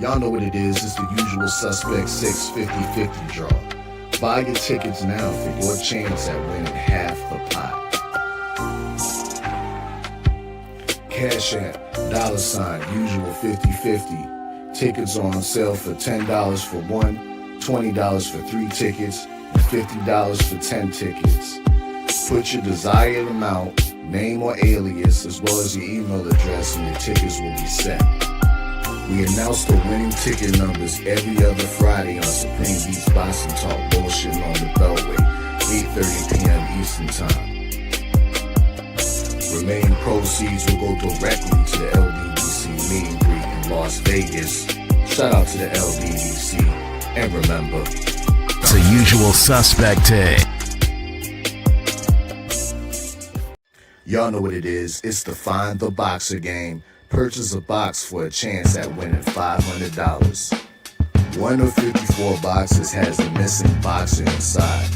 Y'all know what it is. It's the usual suspect 650-50 draw. Buy your tickets now for your chance at winning half the pot. Cash App, $ usual 50-50. Tickets are on sale for $10 for one, $20 for 3 tickets, and $50 for 10 tickets. Put your desired amount, name or alias, as well as your email address, and your tickets will be set. We announce the winning ticket numbers every other Friday on Supreme Beats Boxing Talk Bullshit on the Beltway, 8:30 p.m. Eastern Time. Remaining proceeds will go directly to the LDBC meet and greet in Las Vegas. Shout out to the LDBC, and remember, it's a usual suspect day. Y'all know what it is. It's the Find the Boxer game. Purchase a box for a chance at winning $500. One of 54 boxes has a missing boxer inside.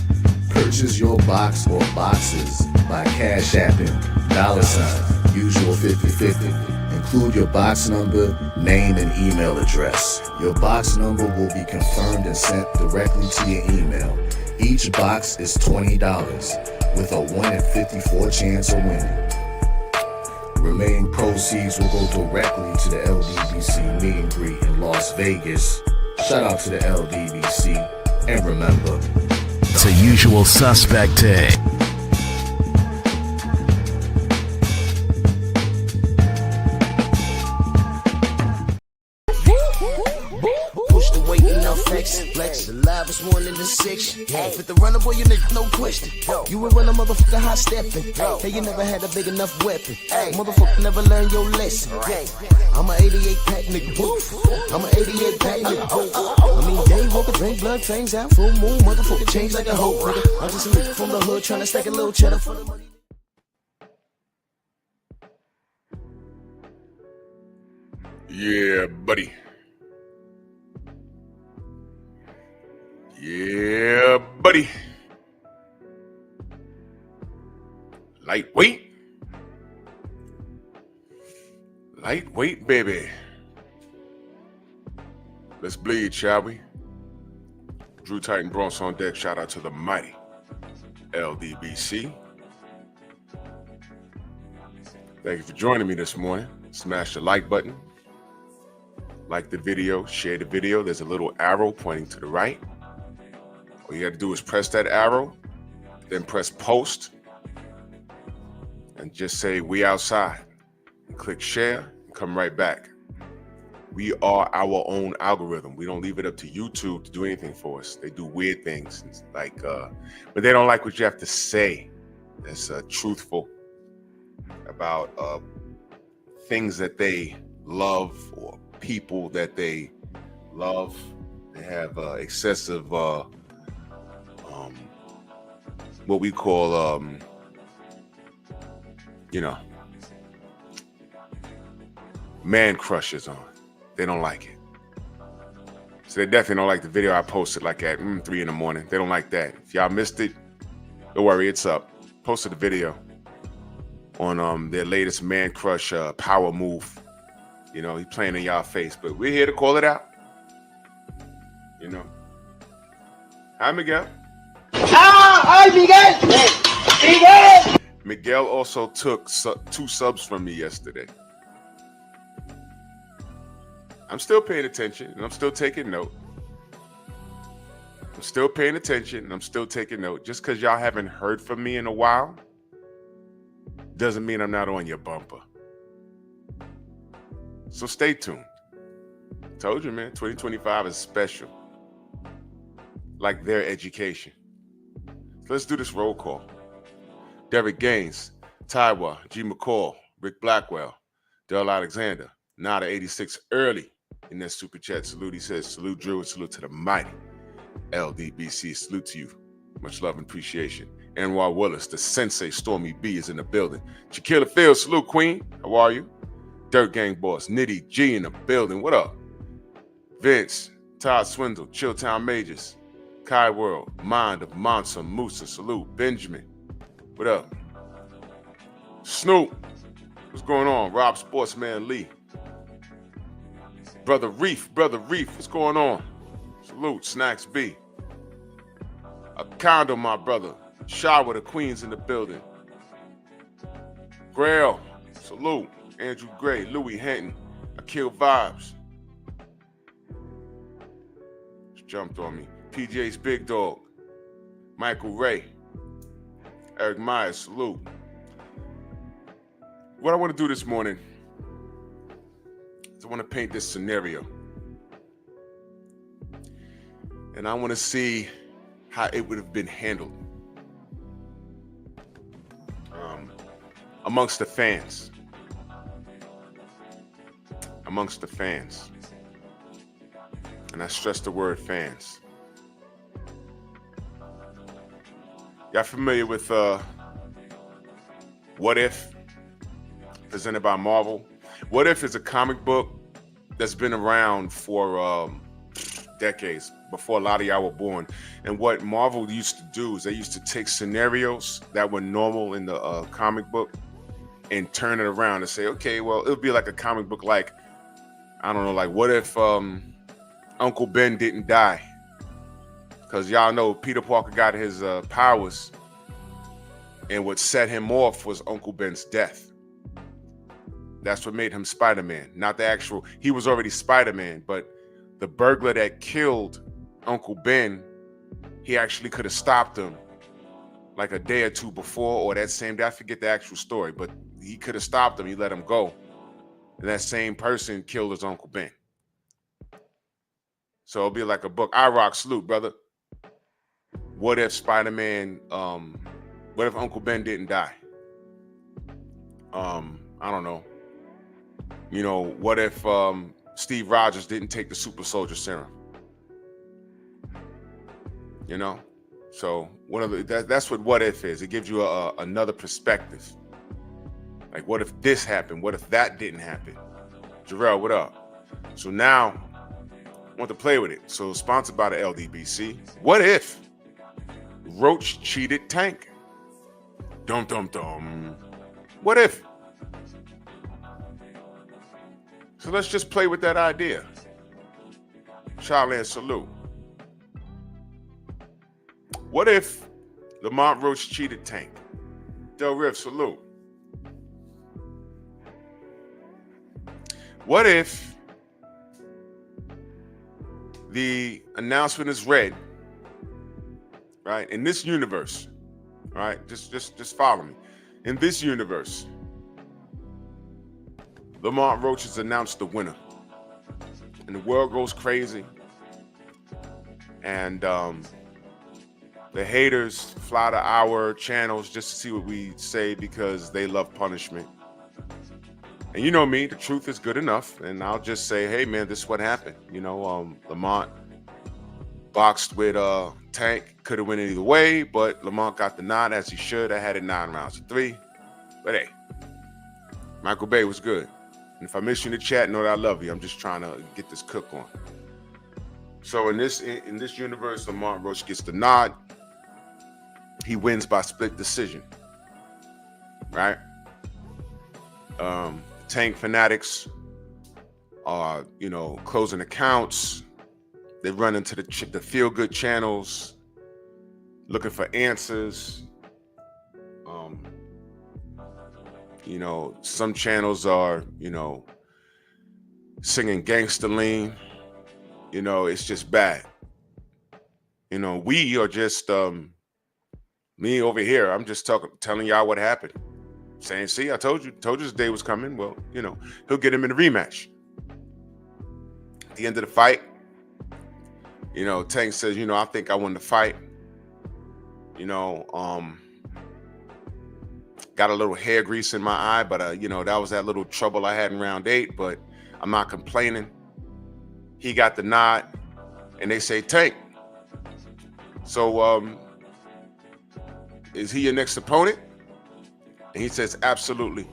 Purchase your box or boxes by Cash Apping $ usual 50-50. Include your box number, name, and email address. Your box number will be confirmed and sent directly to your email. Each box is $20 with a 1 in 54 chance of winning. Remaining proceeds will go directly to the LDBC meet and greet in Las Vegas. Shout out to the LDBC, and remember, it's a usual suspect day. Flex, the livest one in the section. With the runner boy, you nigga, no question. You would run a motherfucker high stepping. Hey, you never had a big enough weapon. Motherfucker never learned your lesson. I'm a 88 pack nigga, woof. I'm a 88 pack nigga, woof. I mean, day walker, drink blood, fangs out, full moon, motherfucker change like a hoe, nigga. I'm just a nigga from the hood trying to stack a little cheddar for the money. Yeah, buddy. Yeah, buddy. Lightweight. Lightweight, baby. Let's bleed, shall we? Drew Titan Bronx on deck. Shout out to the mighty LDBC. Thank you for joining me this morning. Smash the like button. Like the video, share the video. There's a little arrow pointing to the right. All you got to do is press that arrow, then press post, and just say we outside. And click share and come right back. We are our own algorithm. We don't leave it up to YouTube to do anything for us. They do weird things, like, but they don't like what you have to say that's truthful about things that they love or people that they love. They have excessive what we call man crushes on. They don't like it. So they definitely don't like the video I posted like at 3 in the morning. They don't like that. If y'all missed it, don't worry, it's up. Posted a video on their latest man crush power move. You know, he's playing in y'all face, but we're here to call it out. You know. Hi, Miguel. Hi, Miguel. Miguel. Miguel also took 2 subs from me yesterday. I'm still paying attention, and I'm still taking note. I'm still paying attention, and I'm still taking note. Just because y'all haven't heard from me in a while doesn't mean I'm not on your bumper. So stay tuned. Told you, man, 2025 is special. Like their education. So let's do this roll call. Derek Gaines, Taiwa, G. McCall, Rick Blackwell, Dell Alexander, Nada 86 early in that super chat. Salute, he says, salute Drew and salute to the mighty LDBC. Salute to you. Much love and appreciation. Anwar Willis, the Sensei Stormy B is in the building. Shaquilla Field, salute Queen. How are you? Dirt Gang Boss, Nitty G in the building. What up? Vince, Todd Swindle, Chilltown Majors, Kai World, Mind of Monson, Musa, salute. Benjamin, what up? Snoop, what's going on? Rob Sportsman Lee. Brother Reef, what's going on? Salute, Snacks B. A condo, my brother. Shower, the Queens in the building. Grail, salute. Andrew Gray, Louis Hinton. I kill vibes. Just jumped on me. PJ's Big Dog. Michael Ray. Eric Myers, salute. What I want to do this morning is I want to paint this scenario. And I want to see how it would have been handled amongst the fans. Amongst the fans. And I stress the word fans. Y'all familiar with What If? Presented by Marvel. What If is a comic book that's been around for decades, before a lot of y'all were born. And what Marvel used to do is they used to take scenarios that were normal in the comic book and turn it around and say, okay, well, it would be like a comic book like, I don't know, like what if Uncle Ben didn't die? Because y'all know Peter Parker got his powers, and what set him off was Uncle Ben's death. That's what made him Spider-Man, not the actual, he was already Spider-Man, but the burglar that killed Uncle Ben, he actually could have stopped him like a day or two before, or that same day. I forget the actual story, but he could have stopped him. He let him go. And that same person killed his Uncle Ben. So it'll be like a book. I rock, salute, brother. What if Spider-Man, what if Uncle Ben didn't die? I don't know. You know, what if Steve Rogers didn't take the super soldier serum? You know? So that's what if is. It gives you another perspective. Like, what if this happened? What if that didn't happen? Jarrell, what up? So now, I want to play with it. So sponsored by the LDBC. What if Roach cheated Tank? Dum dum dum. What if? So let's just play with that idea. Charlene, salute. What if Lamont Roach cheated Tank? Del Riff, salute. What if the announcement is read, right? In this universe, right? Just follow me. In this universe, Lamont Roach has announced the winner, and the world goes crazy, and the haters fly to our channels just to see what we say because they love punishment. And you know me, the truth is good enough, and I'll just say, hey man, this is what happened. You know, Lamont boxed with Tank, could have went either way, but Lamont got the nod as he should. I had it 9 rounds to 3, but hey, Michael Bay was good. And if I miss you in the chat, know that I love you. I'm just trying to get this cook on. So in this universe, Lamont Roach gets the nod. He wins by split decision, right? Tank fanatics are, you know, closing accounts. They run into the feel-good channels, looking for answers. You know, some channels are, you know, singing Gangsta Lean. You know, it's just bad. You know, we are just, me over here, I'm just telling y'all what happened. Saying, see, I told you this day was coming. Well, you know, he'll get him in a rematch. At the end of the fight, you know, Tank says, you know, I think I won the fight. You know, got a little hair grease in my eye, but, you know, that was that little trouble I had in round 8, but I'm not complaining. He got the nod, and they say, Tank. So, is he your next opponent? And he says, absolutely.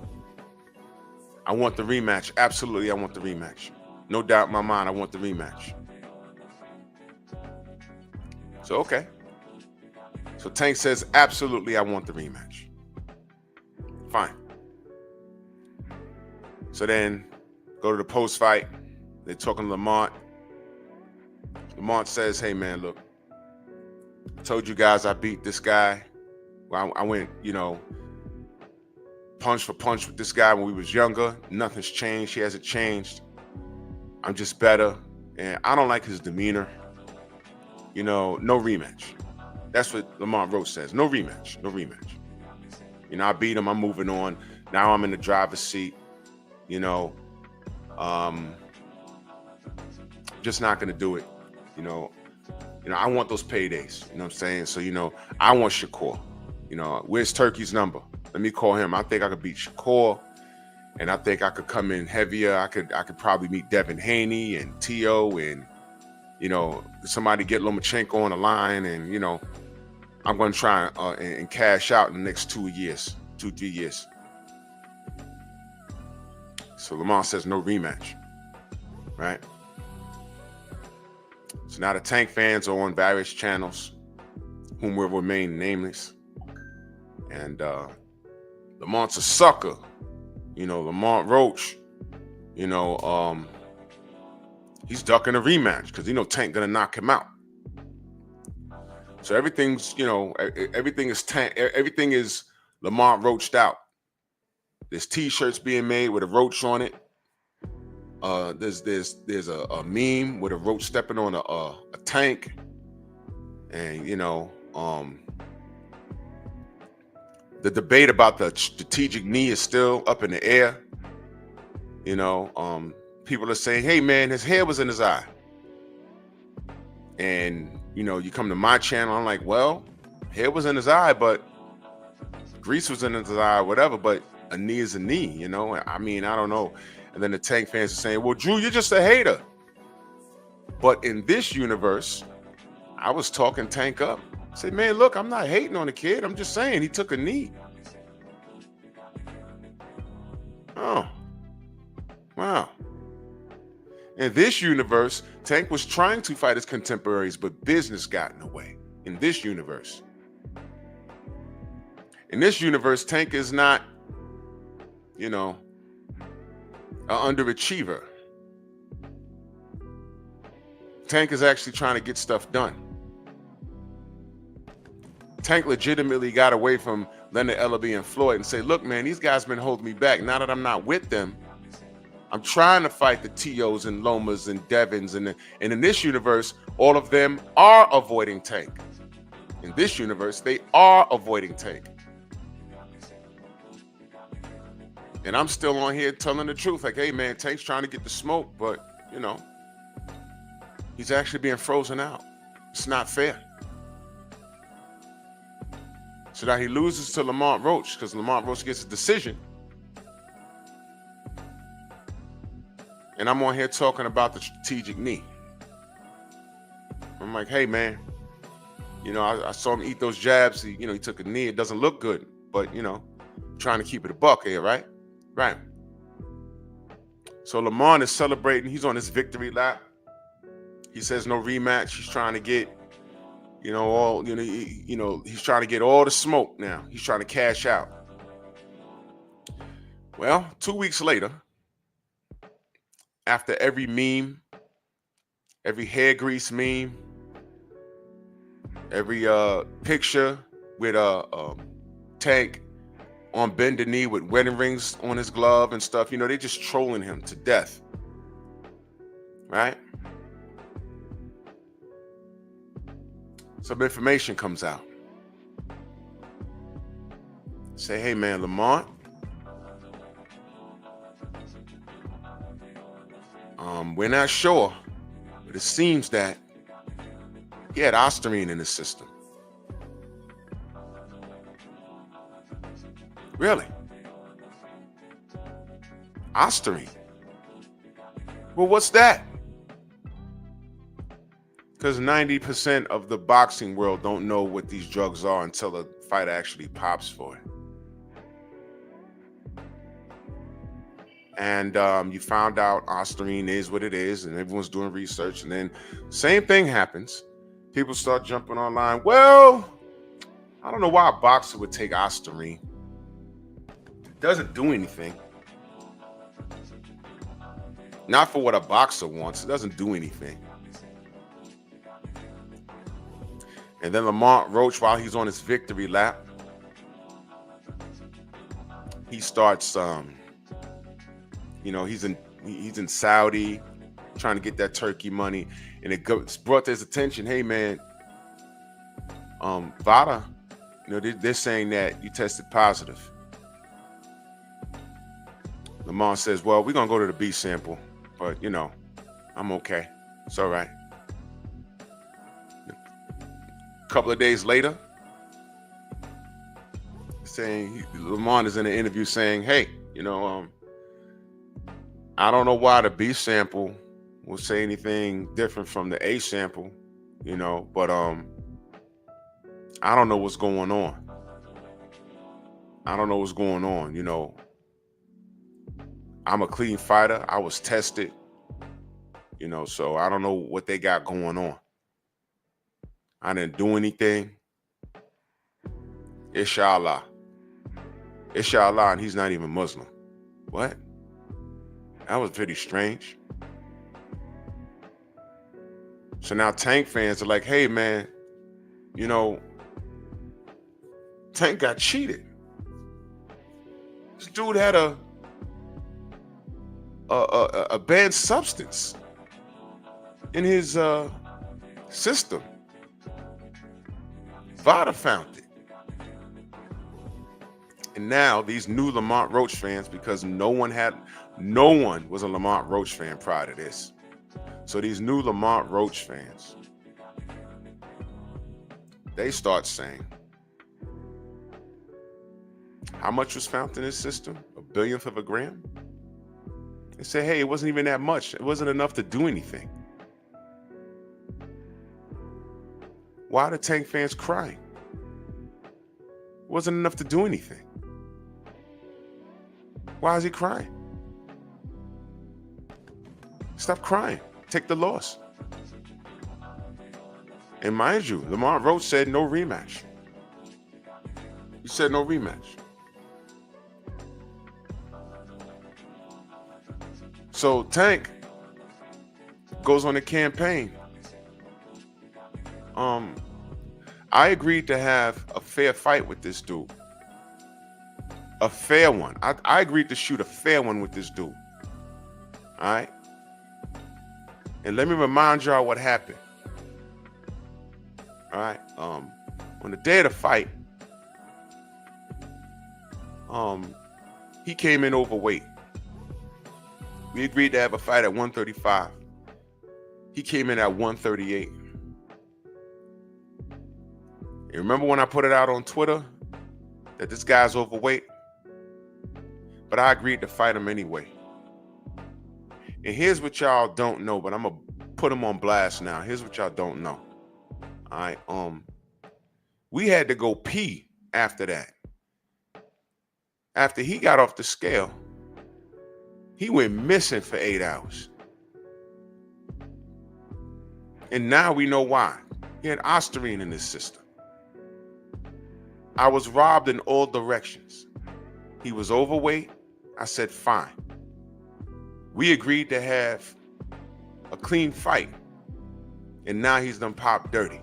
I want the rematch. Absolutely, I want the rematch. No doubt in my mind, I want the rematch. So, okay. So Tank says, absolutely, I want the rematch. Fine. So then, go to the post-fight. They're talking to Lamont. Lamont says, hey, man, look, I told you guys I beat this guy. Well, I went, punch for punch with this guy when we was younger. Nothing's changed. He hasn't changed. I'm just better. And I don't like his demeanor. No rematch. That's what Lamont Roach says. No rematch. No rematch. I beat him. I'm moving on. Now I'm in the driver's seat. Just not going to do it. I want those paydays. You know what I'm saying? So, I want Shakur. Where's Turkey's number? Let me call him. I think I could beat Shakur, and I think I could come in heavier. I could probably meet Devin Haney and T.O. and, somebody get Lomachenko on the line, and, I'm going to try and cash out in the next 3 years. So Lamont says no rematch, right? So now the Tank fans are on various channels, whom will remain nameless. And Lamont's a sucker. Lamont Roach, he's ducking a rematch because Tank gonna knock him out. So everything's, everything is Tank, everything is Lamont Roached out. There's t-shirts being made with a roach on it. There's a meme with a roach stepping on a tank, and the debate about the strategic knee is still up in the air. People are saying, hey man, his hair was in his eye. And you come to my channel, I'm like, well, hair was in his eye, but grease was in his eye, whatever, but a knee is a knee, I mean, I don't know. And then the Tank fans are saying, well, Drew, you're just a hater. But in this universe, I was talking Tank up. I said, man, look, I'm not hating on the kid. I'm just saying he took a knee. Oh, wow. In this universe, Tank was trying to fight his contemporaries, but business got in the way. In this universe. In this universe, Tank is not, an underachiever. Tank is actually trying to get stuff done. Tank legitimately got away from Leonard Ellaby and Floyd and say, look, man, these guys been holding me back. Now that I'm not with them, I'm trying to fight the T.O.s and Lomas and Devins. And in this universe, all of them are avoiding Tank. In this universe, they are avoiding Tank. And I'm still on here telling the truth. Like, hey, man, Tank's trying to get the smoke, but, he's actually being frozen out. It's not fair. So now he loses to Lamont Roach because Lamont Roach gets a decision. And I'm on here talking about the strategic knee. I'm like, hey, man, I saw him eat those jabs. He took a knee. It doesn't look good, but, trying to keep it a buck here, right? Right. So Lamont is celebrating. He's on his victory lap. He says no rematch. He's trying to get, he's trying to get all the smoke now. He's trying to cash out. Well, 2 weeks later, after every meme, every hair grease meme, every picture with Tank on bended knee with wedding rings on his glove and stuff, they just trolling him to death. Right? Some information comes out. Say, hey man, Lamont, we're not sure, but it seems that he had Ostarine in his system. Really? Ostarine? Well, what's that? Because 90% of the boxing world don't know what these drugs are until the fighter actually pops for it. And you found out Ostarine is what it is, and everyone's doing research. And then same thing happens. People start jumping online. Well, I don't know why a boxer would take Ostarine. It doesn't do anything. Not for what a boxer wants. It doesn't do anything. And then Lamont Roach, while he's on his victory lap, he starts, he's in Saudi trying to get that Turkey money, and it's brought to his attention, hey man, Vada, they're saying that you tested positive. Lamont says, well, we're gonna go to the B sample, but I'm okay. It's all right. A couple of days later, Lamont is in an interview saying, hey, I don't know why the B sample will say anything different from the A sample, but I don't know what's going on. I don't know what's going on. I'm a clean fighter. I was tested, so I don't know what they got going on. I didn't do anything. Inshallah. Inshallah, and he's not even Muslim. What? That was pretty strange. So now Tank fans are like, hey man, Tank got cheated. This dude had a banned substance in his system. Vada found it. And now these new Lamont Roach fans, because no one was a Lamont Roach fan prior to this. So these new Lamont Roach fans, they start saying, how much was found in his system? 1/1000th of a gram? They say, hey, it wasn't even that much. It wasn't enough to do anything. Why are the Tank fans crying? It wasn't enough to do anything. Why is he crying? Stop crying. Take the loss. And mind you, Lamont Roach said no rematch. He said no rematch. So Tank goes on a campaign. I agreed to have a fair fight with this dude. A fair one. I agreed to shoot a fair one with this dude. All right? And let me remind y'all what happened. All right? On the day of the fight, he came in overweight. We agreed to have a fight at 135. He came in at 138. You remember when I put it out on Twitter that this guy's overweight? But I agreed to fight him anyway. And here's what y'all don't know, but I'm going to put him on blast now. Here's what y'all don't know. All right. We had to go pee after that. After he got off the scale, he went missing for 8 hours. And now we know why. He had ostarine in his system. I was robbed in all directions. He was overweight. I said, fine. We agreed to have a clean fight. And now he's done popped dirty.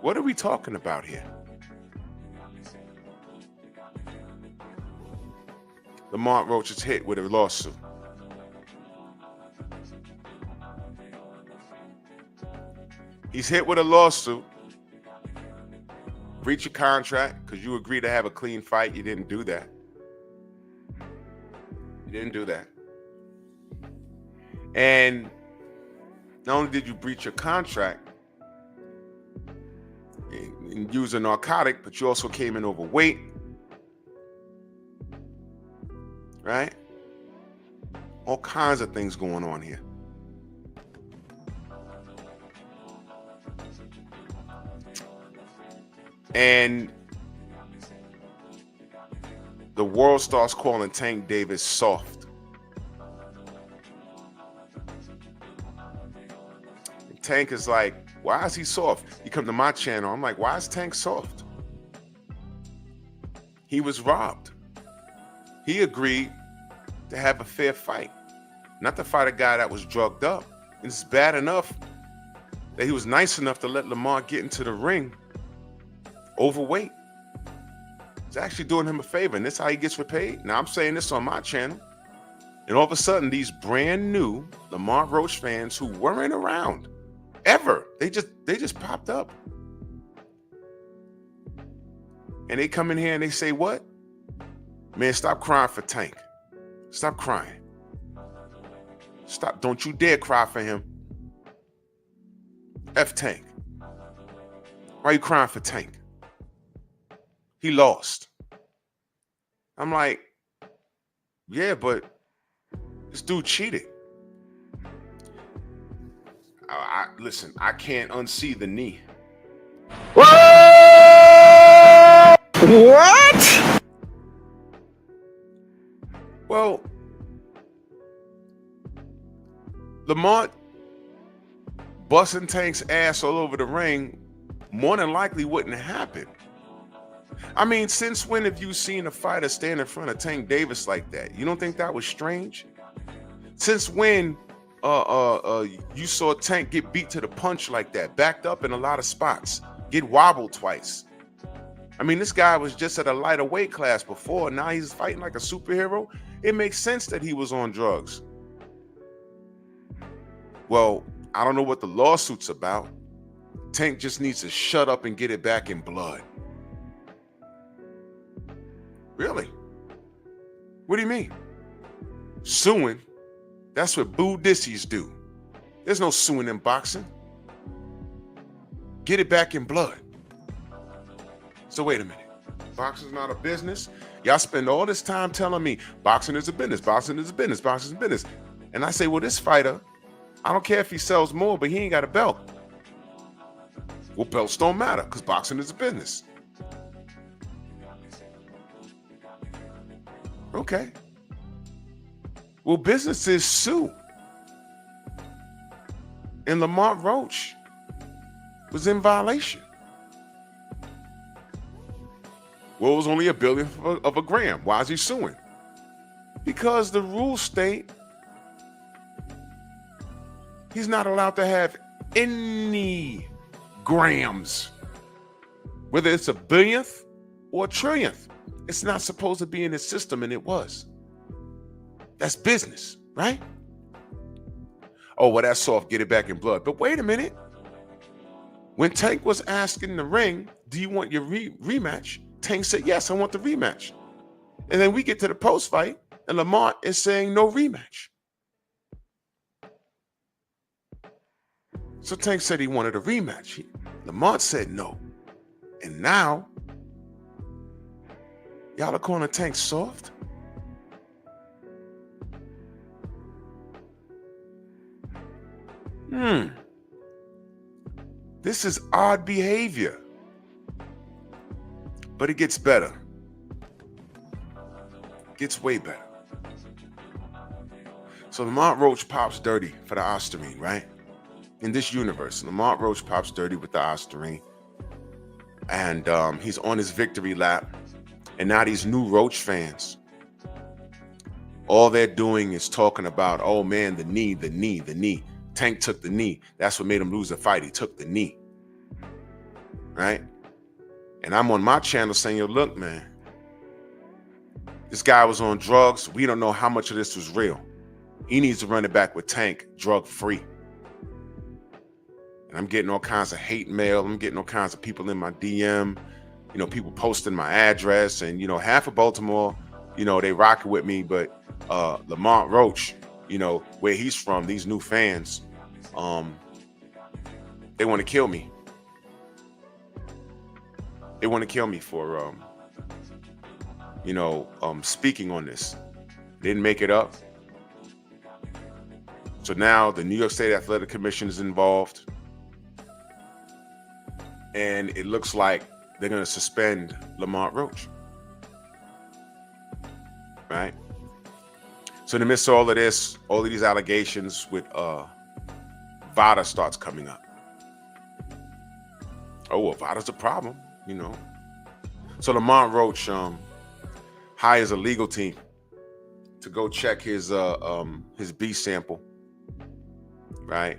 What are we talking about here? Lamont Roach is hit with a lawsuit. He's hit with a lawsuit. Breach of contract because you agreed to have a clean fight. You didn't do that. You didn't do that. And not only did you breach your contract and use a narcotic, but you also came in overweight. Right? All kinds of things going on here. And the world starts calling Tank Davis soft. And Tank is like, why is he soft? You come to my channel, I'm like, why is Tank soft? He was robbed. He agreed to have a fair fight, not to fight a guy that was drugged up. And it's bad enough that he was nice enough to let Lamont get into the ring overweight. It's actually doing him a favor, and this is how he gets repaid. Now, I'm saying this on my channel, and all of a sudden, these brand new Lamont Roach fans who weren't around ever, they just popped up. And they come in here and they say, what? Man, stop crying for Tank. Stop crying. Stop. Don't you dare cry for him. F Tank. Why are you crying for Tank? He lost. I'm like, yeah, but this dude cheated. Listen, I can't unsee the knee. What? Well, Lamont busting Tank's ass all over the ring more than likely wouldn't happen. I mean, since when have you seen a fighter stand in front of Tank Davis like that? You don't think that was strange? Since when you saw Tank get beat to the punch like that, backed up in a lot of spots, get wobbled twice? I mean, this guy was just at a lighter weight class before. Now he's fighting like a superhero. It makes sense that he was on drugs. Well, I don't know what the lawsuit's about. Tank just needs to shut up and get it back in blood. Really? What do you mean? Suing? That's what Buddhists do. There's no suing in boxing. Get it back in blood. So wait a minute. Boxing's not a business? Y'all spend all this time telling me boxing is a business, boxing is a business, boxing is a business. And I say, well, this fighter, I don't care if he sells more, but he ain't got a belt. Well, belts don't matter because boxing is a business. Okay. Well, businesses sue. And Lamont Roach was in violation. Well, it was only 1/100000th of a gram. Why is he suing? Because the rules state he's not allowed to have any grams, whether it's 1/10000000th or 1/1,000,000,000th. It's not supposed to be in his system, and it was. That's business, right? Oh, well, that's soft. Get it back in blood. But wait a minute. When Tank was asking the ring, do you want your rematch? Tank said, yes, I want the rematch. And then we get to the post fight, and Lamont is saying no rematch. So Tank said he wanted a rematch. Lamont said no. And now, y'all are calling Tank soft? This is odd behavior. But it gets better. Gets way better. So Lamont Roach pops dirty for the Ostarine, right? In this universe, Lamont Roach pops dirty with the Ostarine. And he's on his victory lap. And now these new Roach fans, all they're doing is talking about, oh man, the knee, the knee, the knee. Tank took the knee. That's what made him lose the fight. He took the knee. Right? And I'm on my channel saying, yo, look, man, this guy was on drugs. We don't know how much of this was real. He needs to run it back with Tank, drug-free. And I'm getting all kinds of hate mail. I'm getting all kinds of people in my DM, you know, people posting my address. And, you know, half of Baltimore, you know, they rocking with me. But Lamont Roach, you know, where he's from, these new fans, they want to kill me. They want to kill me for, you know, speaking on this. Didn't make it up. So now the New York State Athletic Commission is involved. And it looks like they're going to suspend Lamont Roach. Right? So in the midst of all of this, all of these allegations with VADA starts coming up. Oh, well, VADA's a problem. You know, so Lamont Roach hires a legal team to go check his B sample, right?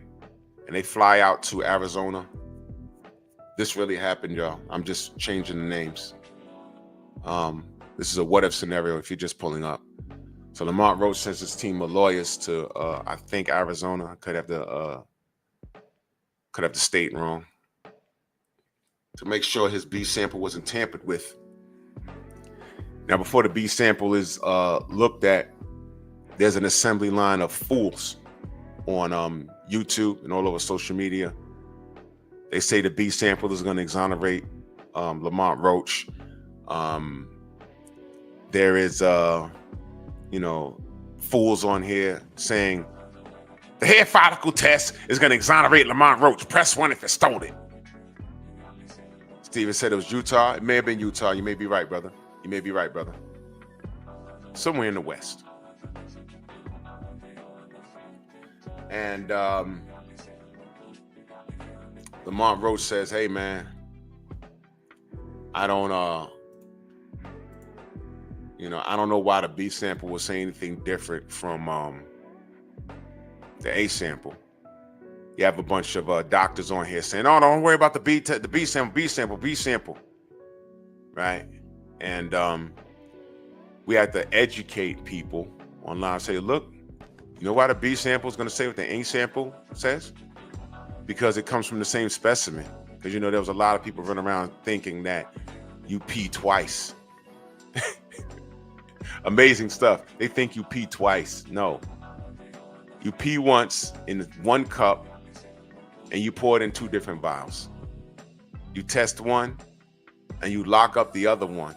And they fly out to Arizona. This really happened, y'all. I'm just changing the names. This is a what if scenario if you're just pulling up. So Lamont Roach sends his team of lawyers to I think Arizona. I could have the state wrong, to make sure his B sample wasn't tampered with. Now, before the B sample is looked at, there's an assembly line of fools on YouTube and all over social media. They say the B sample is going to exonerate Lamont Roach. There is, fools on here saying the hair follicle test is going to exonerate Lamont Roach. Press 1 if it stole it. Steven said it was Utah. It may have been Utah. You may be right, brother. You may be right, brother. Somewhere in the West. And Lamont Roach says, hey, man, I don't know why the B sample was saying anything different from the A sample. You have a bunch of doctors on here saying, "Oh, don't worry about the B sample," right? And we have to educate people online. Say, look, you know why the B sample is going to say what the A sample says? Because it comes from the same specimen. Because there was a lot of people running around thinking that you pee twice. Amazing stuff. They think you pee twice. No. You pee once in 1 cup and you pour it in 2 different vials. You test one and you lock up the other one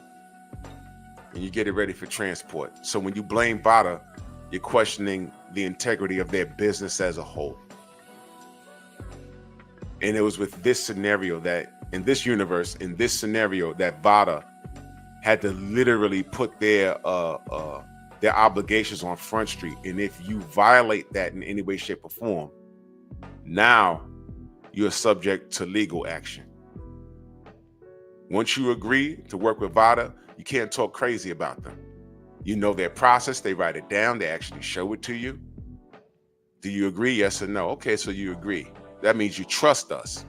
and you get it ready for transport. So when you blame VADA, you're questioning the integrity of their business as a whole. And it was with this scenario that, in this universe, in this scenario, that VADA had to literally put their obligations on Front Street. And if you violate that in any way, shape, or form, now you're subject to legal action. Once you agree to work with VADA, you can't talk crazy about them. You know their process, they write it down, they actually show it to you. Do you agree? Yes or no? Okay, so you agree. That means you trust us.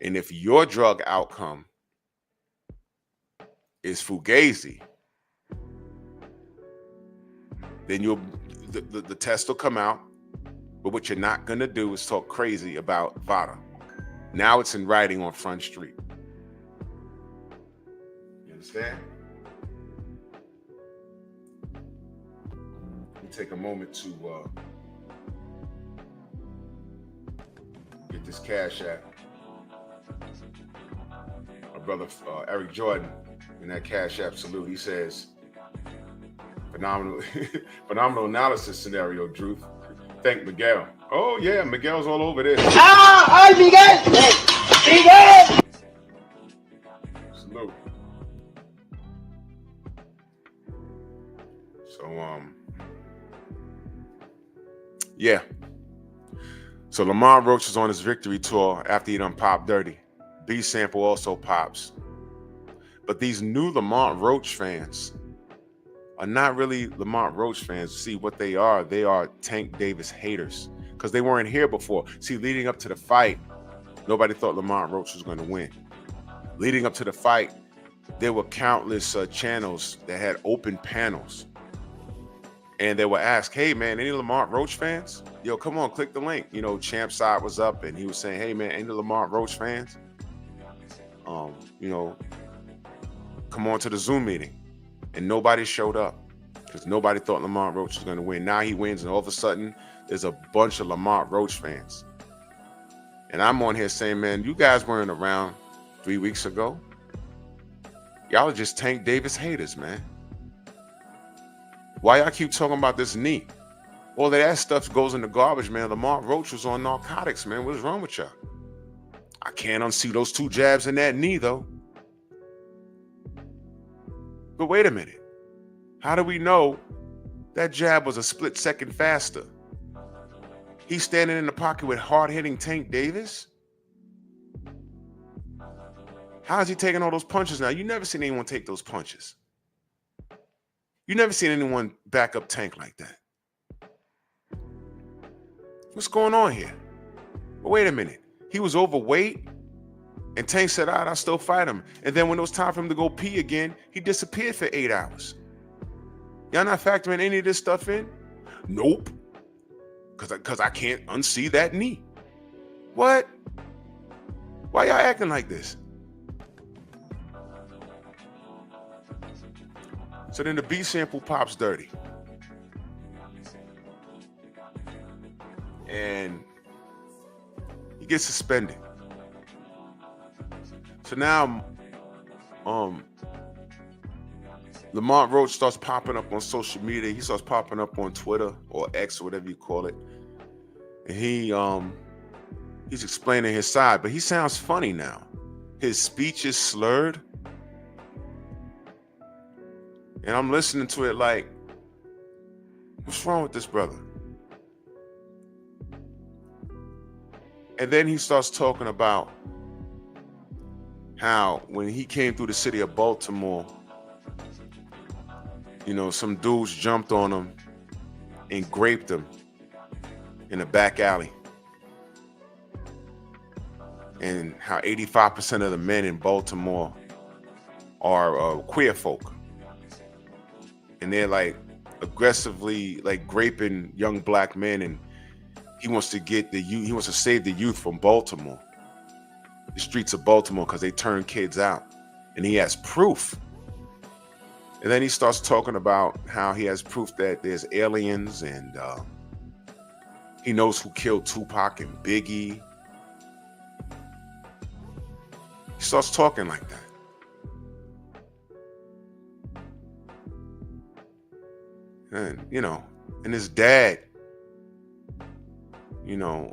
And if your drug outcome is fugazi, then the test will come out. But what you're not going to do is talk crazy about VADA. Now it's in writing on Front Street. You understand? Let me take a moment to get this cash app. My brother Eric Jordan in that cash app salute, he says, phenomenal analysis scenario, Drew. Thank Miguel. Oh yeah, Miguel's all over this. ¡Ay, Miguel! ¡Miguel! Salute. So yeah. So Lamont Roach is on his victory tour after he done popped dirty. B sample also pops. But these new Lamont Roach fans are not really Lamont Roach fans. See what they are Tank Davis haters, because they weren't here before. See, leading up to the fight, nobody thought Lamont Roach was going to win. Leading up to the fight, there were countless channels that had open panels, and they were asked, hey man, any Lamont Roach fans? Yo, come on, click the link. Champ's side was up and he was saying, hey man, any Lamont Roach fans? Come on to the Zoom meeting. And nobody showed up because nobody thought Lamont Roach was going to win. Now he wins, and all of a sudden, there's a bunch of Lamont Roach fans. And I'm on here saying, man, you guys weren't around 3 weeks ago. Y'all are just Tank Davis haters, man. Why y'all keep talking about this knee? All that stuff goes in the garbage, man. Lamont Roach was on narcotics, man. What's wrong with y'all? I can't unsee those 2 jabs in that knee, though. But wait a minute. How do we know that jab was a split second faster? He's standing in the pocket with hard-hitting Tank Davis? How is he taking all those punches now? You never seen anyone take those punches. You never seen anyone back up Tank like that. What's going on here? But wait a minute. He was overweight, and Tank said, all right, I'll still fight him. And then when it was time for him to go pee again, he disappeared for 8 hours. Y'all not factoring any of this stuff in? Nope. Because I can't unsee that knee. What? Why y'all acting like this? So then the B sample pops dirty. And he gets suspended. So now Lamont Roach starts popping up on social media. He starts popping up on Twitter or X or whatever you call it. And he's explaining his side, but he sounds funny now. His speech is slurred. And I'm listening to it like, what's wrong with this brother? And then he starts talking about how when he came through the city of Baltimore, you know, some dudes jumped on him and raped him in a back alley. And how 85% of the men in Baltimore are queer folk. And they're like aggressively like raping young black men, and he wants to get the youth, he wants to save the youth from Baltimore, the streets of Baltimore, because they turn kids out. And he has proof. And then he starts talking about how he has proof that there's aliens, and he knows who killed Tupac and Biggie. He starts talking like that. And, you know, and his dad, you know,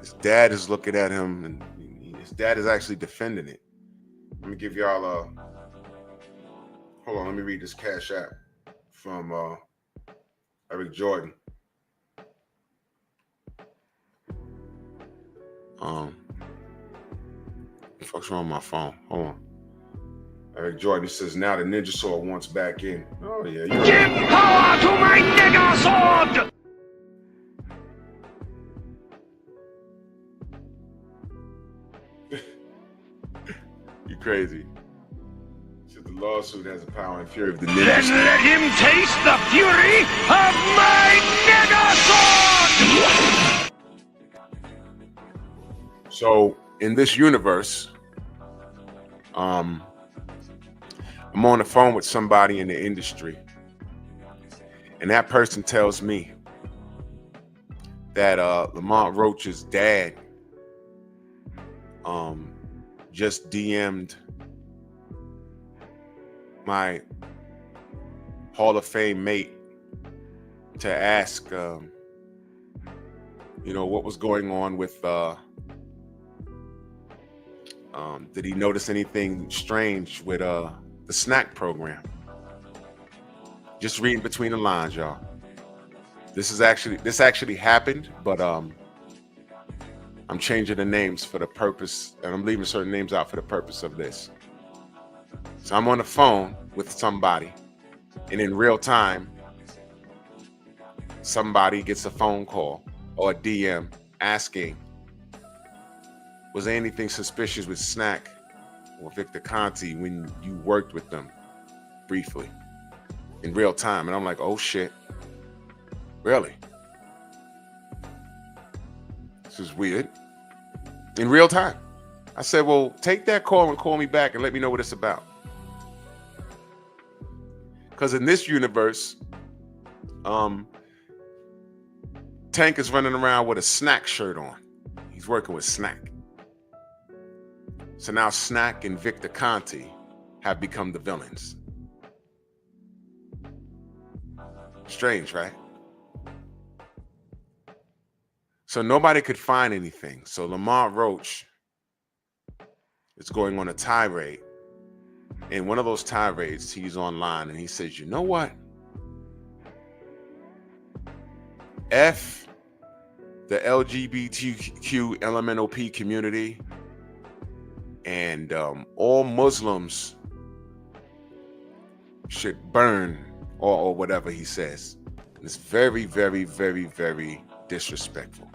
his dad is looking at him, and his dad is actually defending it. Let me give y'all hold on, let me read this Cash App from Eric Jordan. What's wrong with my phone? Hold on. Eric Jordan says, now the ninja sword wants back in. Oh, yeah. Give power to my nigger sword! You crazy. Says the lawsuit has the power and fury of the ninja Then sword. let him taste the fury of my nigger sword! So, in this universe, I'm on the phone with somebody in the industry, and that person tells me that Lamont Roach's dad just DM'd my Hall of Fame mate to ask, you know, what was going on with, did he notice anything strange with the snack program? Just reading between the lines, y'all. This actually happened, but I'm changing the names for the purpose, and I'm leaving certain names out for the purpose of this. So I'm on the phone with somebody, and in real time, somebody gets a phone call or a DM asking, was there anything suspicious with Snack or Victor Conti when you worked with them briefly in real time? And I'm like, oh shit, really? This is weird. In real time. I said, well, take that call and call me back and let me know what it's about. Because in this universe, Tank is running around with a Snack shirt on. He's working with Snack. So now Snack and Victor Conti have become the villains. Strange, right? So nobody could find anything. So Lamont Roach is going on a tirade. In one of those tirades, he's online and he says, you know what? F the LGBTQ LMNOP community and all Muslims should burn, or whatever he says. It's very, very, very, very disrespectful.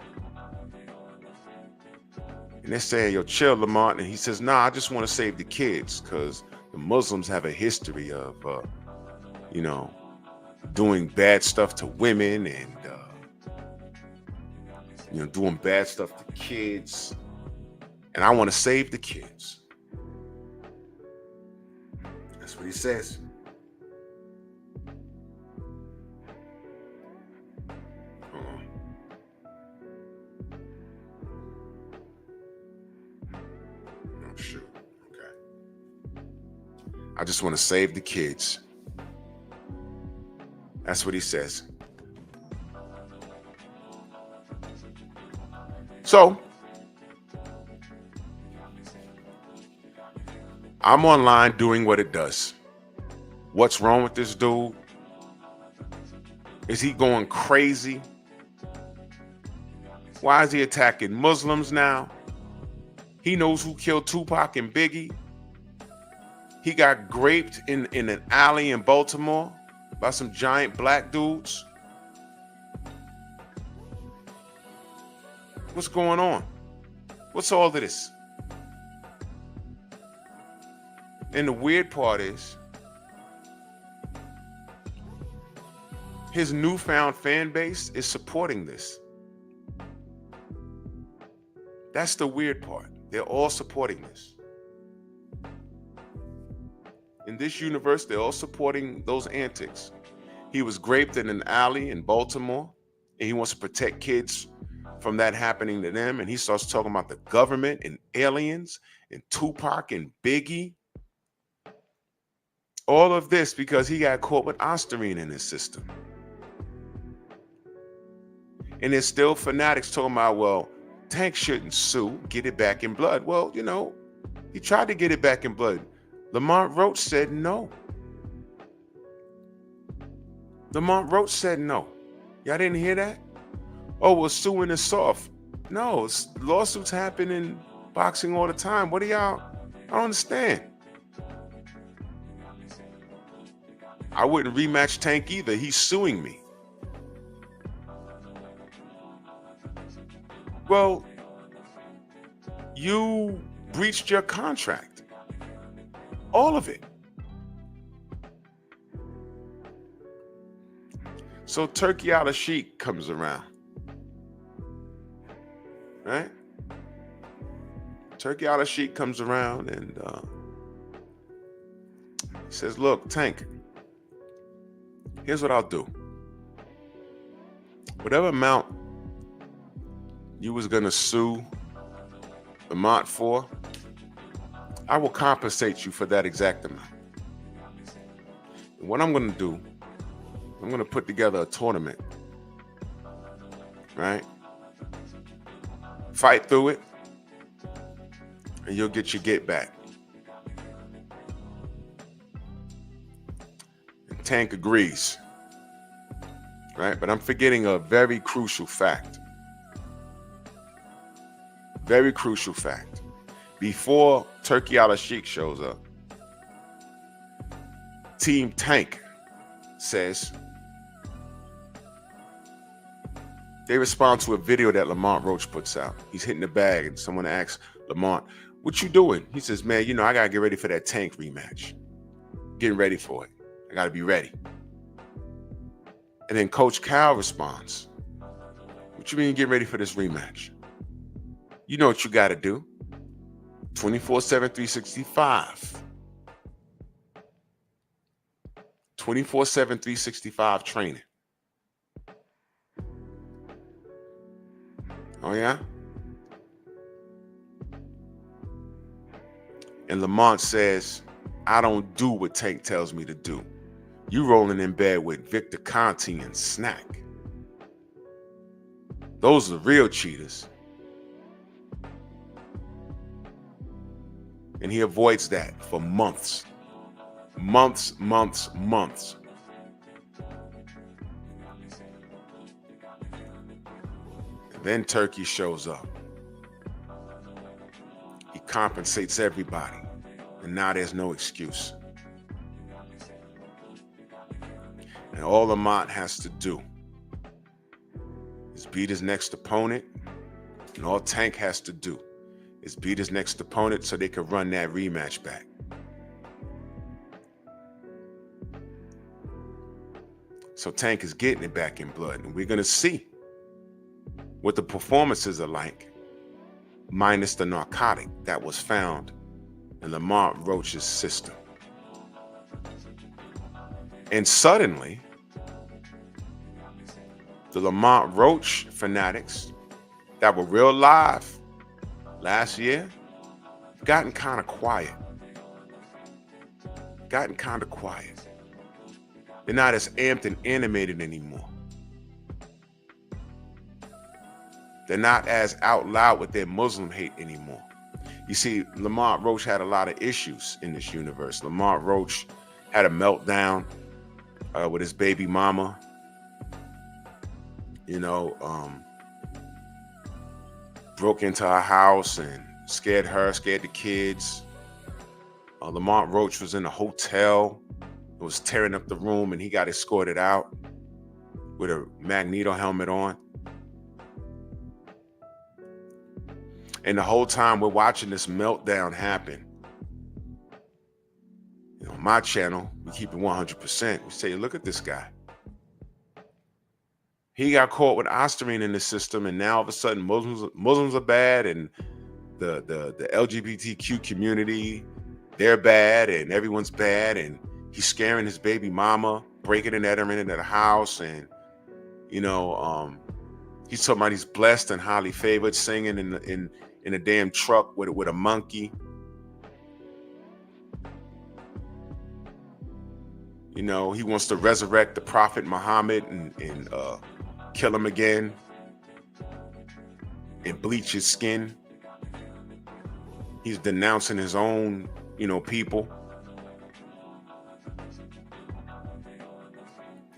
And they're saying, yo, chill, Lamont. And he says, nah, I just want to save the kids, because the Muslims have a history of, doing bad stuff to women and, doing bad stuff to kids. And I want to save the kids. That's what he says. Shoot. Okay. I just want to save the kids. That's what he says. So, I'm online doing what it does. What's wrong with this dude? Is he going crazy? Why is he attacking Muslims now? He knows who killed Tupac and Biggie. He got raped in an alley in Baltimore by some giant black dudes. What's going on? What's all of this? And the weird part is, his newfound fan base is supporting this. That's the weird part. They're all supporting this. In this universe, they're all supporting those antics. He was raped in an alley in Baltimore, and he wants to protect kids from that happening to them. And he starts talking about the government and aliens and Tupac and Biggie. All of this because he got caught with Ostarine in his system. And there's still fanatics talking about, well, Tank shouldn't sue, get it back in blood. Well, he tried to get it back in blood. Lamont Roach said no. Lamont Roach said no. Y'all didn't hear that? Oh, well, suing is soft. No, lawsuits happen in boxing all the time. What do y'all? I don't understand. I wouldn't rematch Tank either. He's suing me. Well, you breached your contract. All of it. So Turkey al-Sheikh comes around. Right? Turkey al-Sheikh comes around and he says, look, Tank, here's what I'll do. Whatever amount you was gonna sue Lamont for, I will compensate you for that exact amount. And what I'm gonna do, I'm gonna put together a tournament, right? Fight through it, and you'll get your get back. And Tank agrees, right? But I'm forgetting a very crucial fact. Very crucial fact. Before Turkey al-Sheikh shows up, Team Tank says they respond to a video that Lamont Roach puts out. He's hitting the bag and someone asks Lamont, what you doing? He says, man, I gotta get ready for that Tank rematch. Getting ready for it. I gotta be ready. And then Coach Cal responds, what you mean getting ready for this rematch? You know what you gotta do. 24/7, 365. 24/7, 365 training. Oh, yeah? And Lamont says, I don't do what Tank tells me to do. You rolling in bed with Victor Conti and Snack. Those are the real cheaters. And he avoids that for months. Months. And then Turkey shows up. He compensates everybody. And now there's no excuse. And all Lamont has to do is beat his next opponent. And all Tank has to do is beat his next opponent so they can run that rematch back. So Tank is getting it back in blood. And we're going to see what the performances are like, minus the narcotic that was found in Lamont Roach's system. And suddenly, the Lamont Roach fanatics that were real live last year have gotten kind of quiet. They're not as amped and animated anymore. They're not as out loud with their Muslim hate anymore. You see, Lamont Roach had a lot of issues in this universe. Lamont Roach had a meltdown with his baby mama. Broke into her house and scared the kids. Lamont Roach was in a hotel. It was tearing up the room, and he got escorted out with a Magneto helmet on. And the whole time we're watching this meltdown happen, on my channel, we keep it 100%. We say, look at this guy. He got caught with Ostarine in the system, and now all of a sudden Muslims are bad, and the LGBTQ community, they're bad, and everyone's bad, and he's scaring his baby mama, breaking and entering into the house, and he's talking about he's blessed and highly favored, singing in a damn truck with a monkey. He wants to resurrect the Prophet Muhammad and kill him again and bleach his skin. He's denouncing his own, people.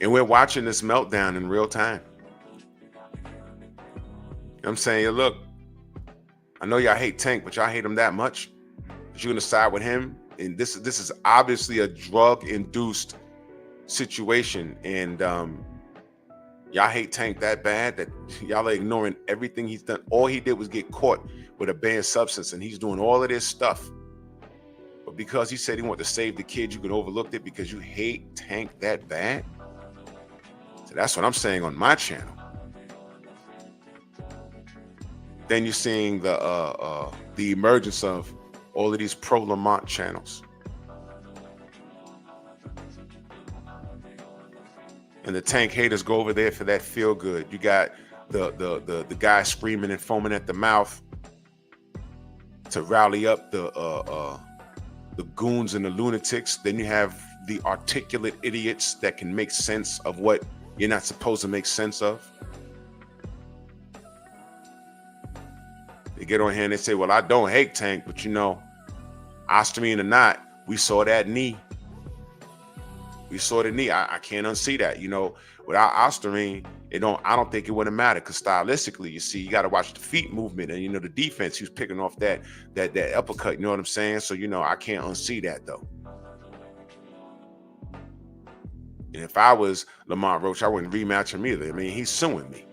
And we're watching this meltdown in real time. I'm saying, look, I know y'all hate Tank, but y'all hate him that much that you're gonna side with him. And this is obviously a drug-induced situation, and y'all hate Tank that bad that y'all are ignoring everything he's done. All he did was get caught with a banned substance, and he's doing all of this stuff. But because he said he wanted to save the kids, you could overlook it because you hate Tank that bad. So that's what I'm saying on my channel. Then you're seeing the emergence of all of these pro-Lamont channels. And the Tank haters go over there for that feel good. You got the guy screaming and foaming at the mouth to rally up the goons and the lunatics. Then you have the articulate idiots that can make sense of what you're not supposed to make sense of. They get on here and they say, well, I don't hate Tank, but Ostarine or not, we saw that knee. We saw the knee. I can't unsee that. Without Ostarine, I don't think it would have mattered, because stylistically, you see, you got to watch the feet movement and the defense. He was picking off that uppercut. You know what I'm saying? So I can't unsee that though. And if I was Lamont Roach, I wouldn't rematch him either. I mean, he's suing me.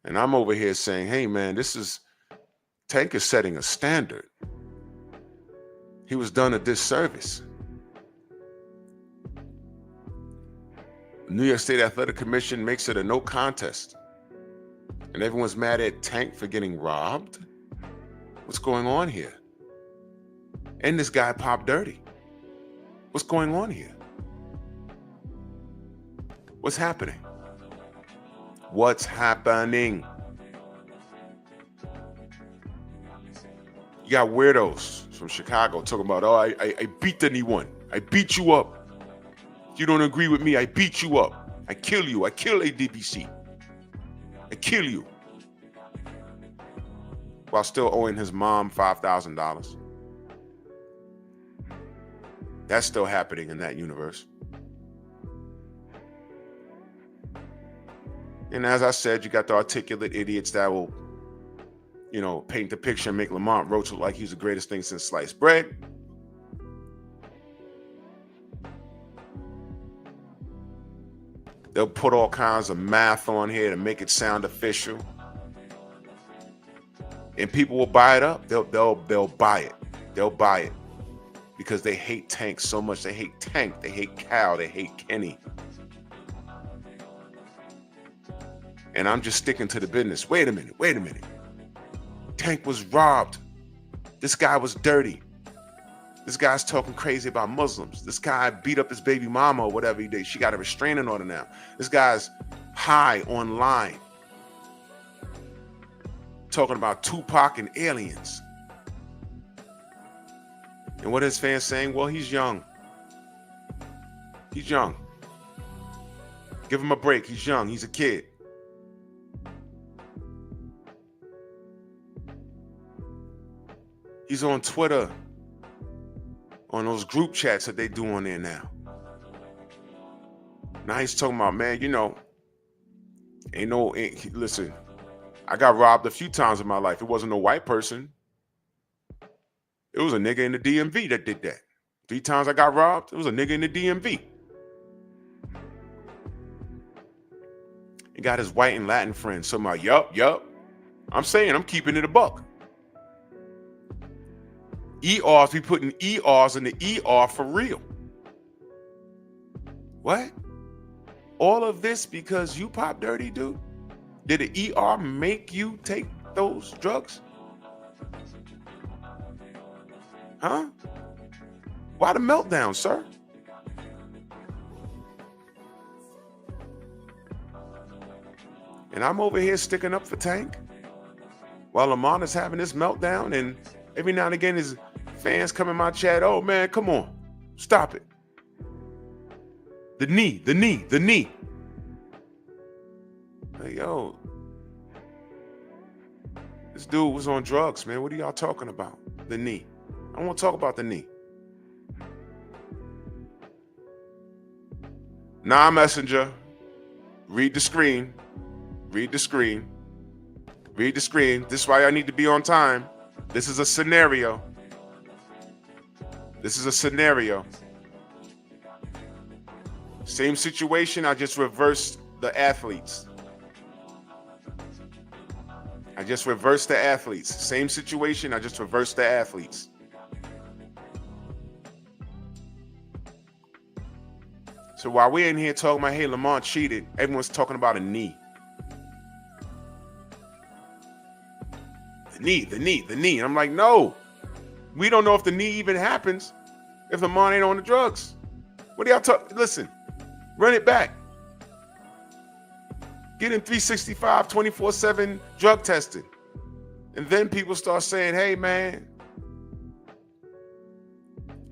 And I'm over here saying, hey man, Tank is setting a standard. He was done a disservice. New York State Athletic Commission makes it a no contest. And everyone's mad at Tank for getting robbed. What's going on here? And this guy Pop Dirty. What's going on here? What's happening? What's happening? You got weirdos from Chicago talking about, oh, I beat anyone. I beat you up. If you don't agree with me, I beat you up. I kill you. I kill ADBC. I kill you. While still owing his mom $5,000. That's still happening in that universe. And as I said, you got the articulate idiots that will, paint the picture and make Lamont Roach look like he's the greatest thing since sliced bread. They'll put all kinds of math on here to make it sound official. And people will buy it up. They'll buy it. They'll buy it. Because they hate Tank so much. They hate Tank. They hate Cal. They hate Kenny. And I'm just sticking to the business. Wait a minute. Tank was robbed. This guy was dirty. This guy's talking crazy about Muslims. This guy beat up his baby mama or whatever he did. She got a restraining order now. This guy's high online. Talking about Tupac and aliens. And what are his fans saying? Well, he's young. He's young. Give him a break. He's young. He's a kid. He's on Twitter, on those group chats that they do on there now. Now he's talking about, man, listen, I got robbed a few times in my life. It wasn't no white person. It was a nigga in the DMV that did that. 3 times I got robbed, it was a nigga in the DMV. He got his white and Latin friends. So I'm like, yup. I'm saying, I'm keeping it a buck. ERs, we putting ERs in the ER for real. What? All of this because you pop dirty, dude? Did the ER make you take those drugs? Huh? Why the meltdown, sir? And I'm over here sticking up for Tank while Lamont is having this meltdown, and every now and again his fans come in my chat, oh man, come on, stop it. The knee. Like, yo, this dude was on drugs, man. What are y'all talking about? The knee. I don't want to talk about the knee. Nah, Messenger. Read the screen. This is why I need to be on time. This is a scenario. Same situation, I just reversed the athletes. Same situation, I just reversed the athletes. So while we're in here talking about, hey, Lamont cheated, everyone's talking about a knee. The knee. I'm like, no. We don't know if the knee even happens if Lamont ain't on the drugs. What are y'all talking? Listen, run it back. Get him 365, 24/7 drug tested. And then people start saying, hey, man,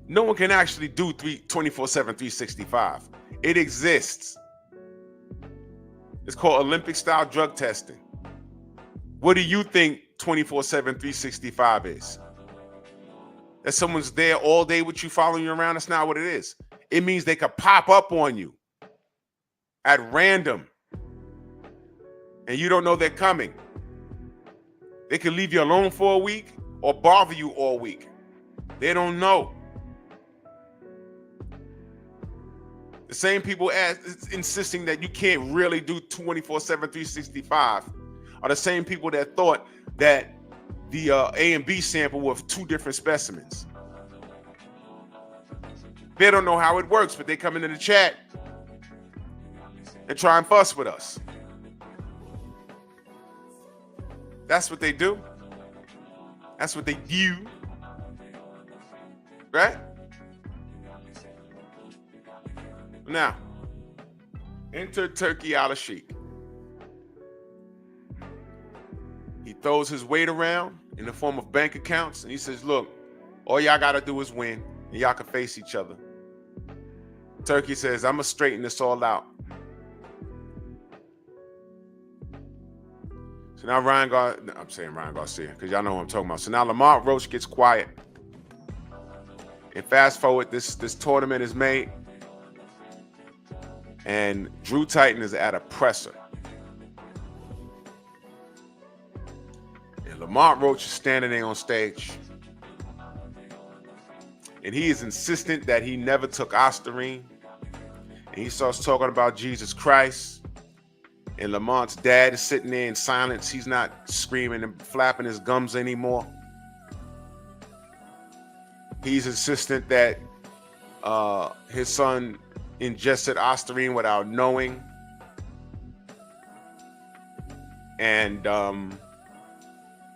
no one can actually do 24/7, 365. It exists. It's called Olympic-style drug testing. What do you think 24/7, 365 is? That someone's there all day with you, following you around? That's not what it is. It means they could pop up on you at random and you don't know they're coming. They can leave you alone for a week or bother you all week. They don't know. The same people insisting that you can't really do 24/7, 365 are the same people that thought that the A and B sample were 2 different specimens. They don't know how it works, but they come into the chat and try and fuss with us. That's what they do. That's what they do. Right? Now, enter Turkey Al-Sheikh. He throws his weight around in the form of bank accounts, and he says, look, all y'all got to do is win, and y'all can face each other. Turkey says, I'm going to straighten this all out. So now I'm saying Ryan Garcia, because y'all know what I'm talking about. So now Lamont Roach gets quiet. And fast forward, this tournament is made, and Drew Titan is at a presser. And Lamont Roach is standing there on stage. And he is insistent that he never took Ostarine. And he starts talking about Jesus Christ. And Lamont's dad is sitting there in silence. He's not screaming and flapping his gums anymore. He's insistent that his son ingested Ostarine without knowing. And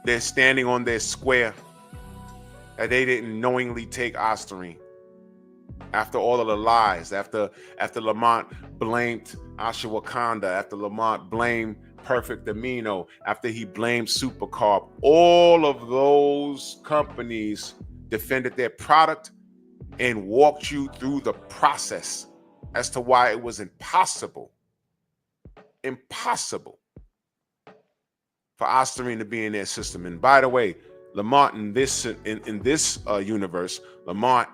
they're standing on their square that they didn't knowingly take Ostarine. After all of the lies, after Lamont blamed Ashwagandha, after Lamont blamed Perfect Amino, after he blamed Supercarb, all of those companies defended their product and walked you through the process as to why it was impossible for Ostarine to be in their system. And by the way, Lamont in this universe, Lamont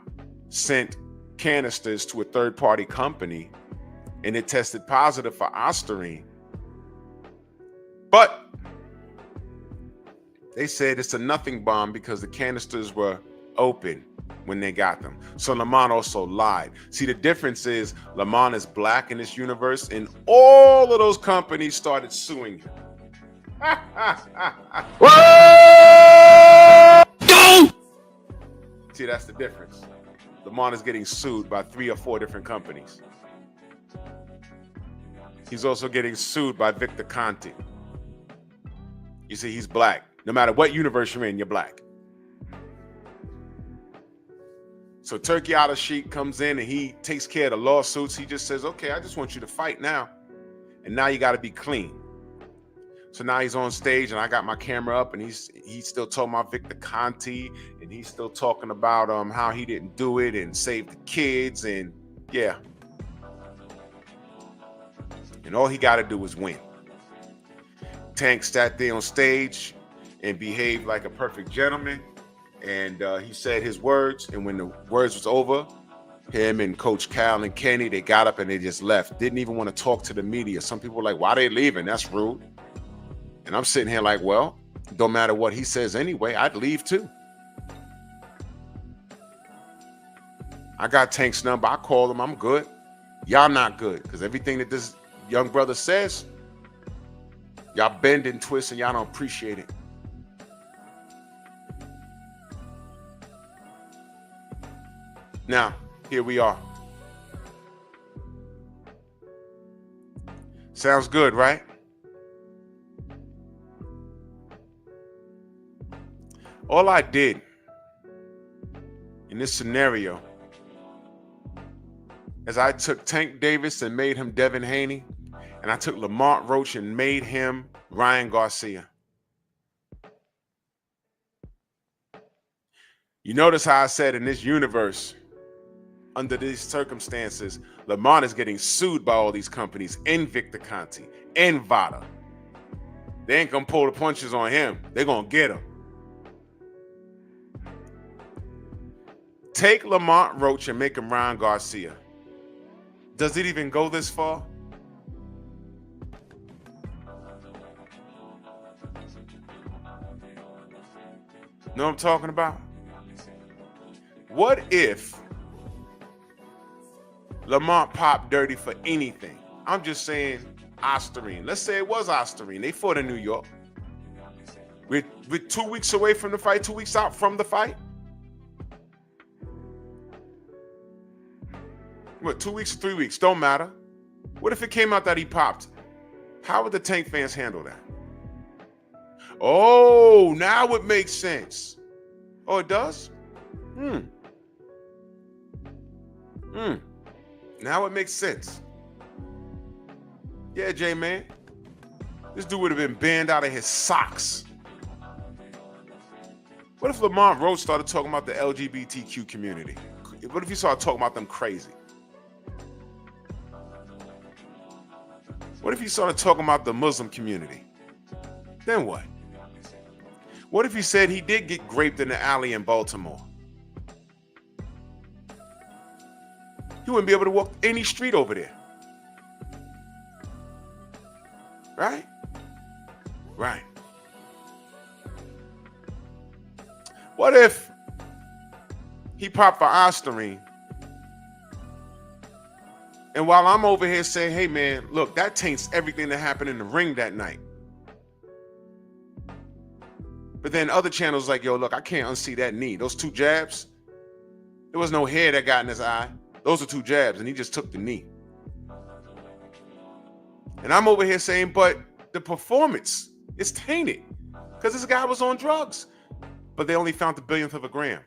sent canisters to a third-party company and it tested positive for Ostarine. But they said it's a nothing bomb because the canisters were open when they got them. So Lamont also lied. See, the difference is Lamont is black in this universe and all of those companies started suing him. See, that's the difference. Lamont is getting sued by 3 or 4 different companies. He's also getting sued by Victor Conti. You see, he's black. No matter what universe you're in, you're black. So Turkey Al-Sheikh comes in and he takes care of the lawsuits. He just says, okay, I just want you to fight now. And now you got to be clean. So now he's on stage and I got my camera up and he's still talking about Victor Conti and he's still talking about how he didn't do it and save the kids and yeah. And all he got to do is win. Tank sat there on stage and behaved like a perfect gentleman. And he said his words. And when the words was over, him and Coach Cal and Kenny, they got up and they just left. Didn't even want to talk to the media. Some people were like, why they leaving? That's rude. And I'm sitting here like, well, don't matter what he says anyway, I'd leave too. I got Tank's number. I called him. I'm good. Y'all not good. Because everything that this young brother says, y'all bend and twist and y'all don't appreciate it. Now, here we are. Sounds good, right? All I did in this scenario is I took Tank Davis and made him Devin Haney, and I took Lamont Roach and made him Ryan Garcia. You notice how I said in this universe, under these circumstances, Lamont is getting sued by all these companies and Victor Conti and Vada. They ain't gonna pull the punches on him. They're gonna get him. Take Lamont Roach and make him Ryan Garcia. Does it even go this far? Know what I'm talking about? What if Lamont popped dirty for anything? I'm just saying Ostarine. Let's say it was Ostarine. They fought in New York. We're 2 weeks away from the fight, 2 weeks out from the fight. What, 2 weeks or 3 weeks? Don't matter. What if it came out that he popped? How would the Tank fans handle that? Oh, now it makes sense. Oh, it does? Now it makes sense. Yeah, J-Man. This dude would have been banned out of his socks. What if Lamont Roach started talking about the LGBTQ community? What if he started talking about them crazy? What if he started talking about the Muslim community? Then what? What if he said he did get raped in the alley in Baltimore? He wouldn't be able to walk any street over there. Right? Right. What if he popped for Ostarine And while I'm over here saying, hey, man, look, that taints everything that happened in the ring that night. But then other channels like, yo, look, I can't unsee that knee. Those 2 jabs, there was no hair that got in his eye. Those are 2 jabs, and he just took the knee. And I'm over here saying, but the performance is tainted because this guy was on drugs. But they only found the billionth of a gram.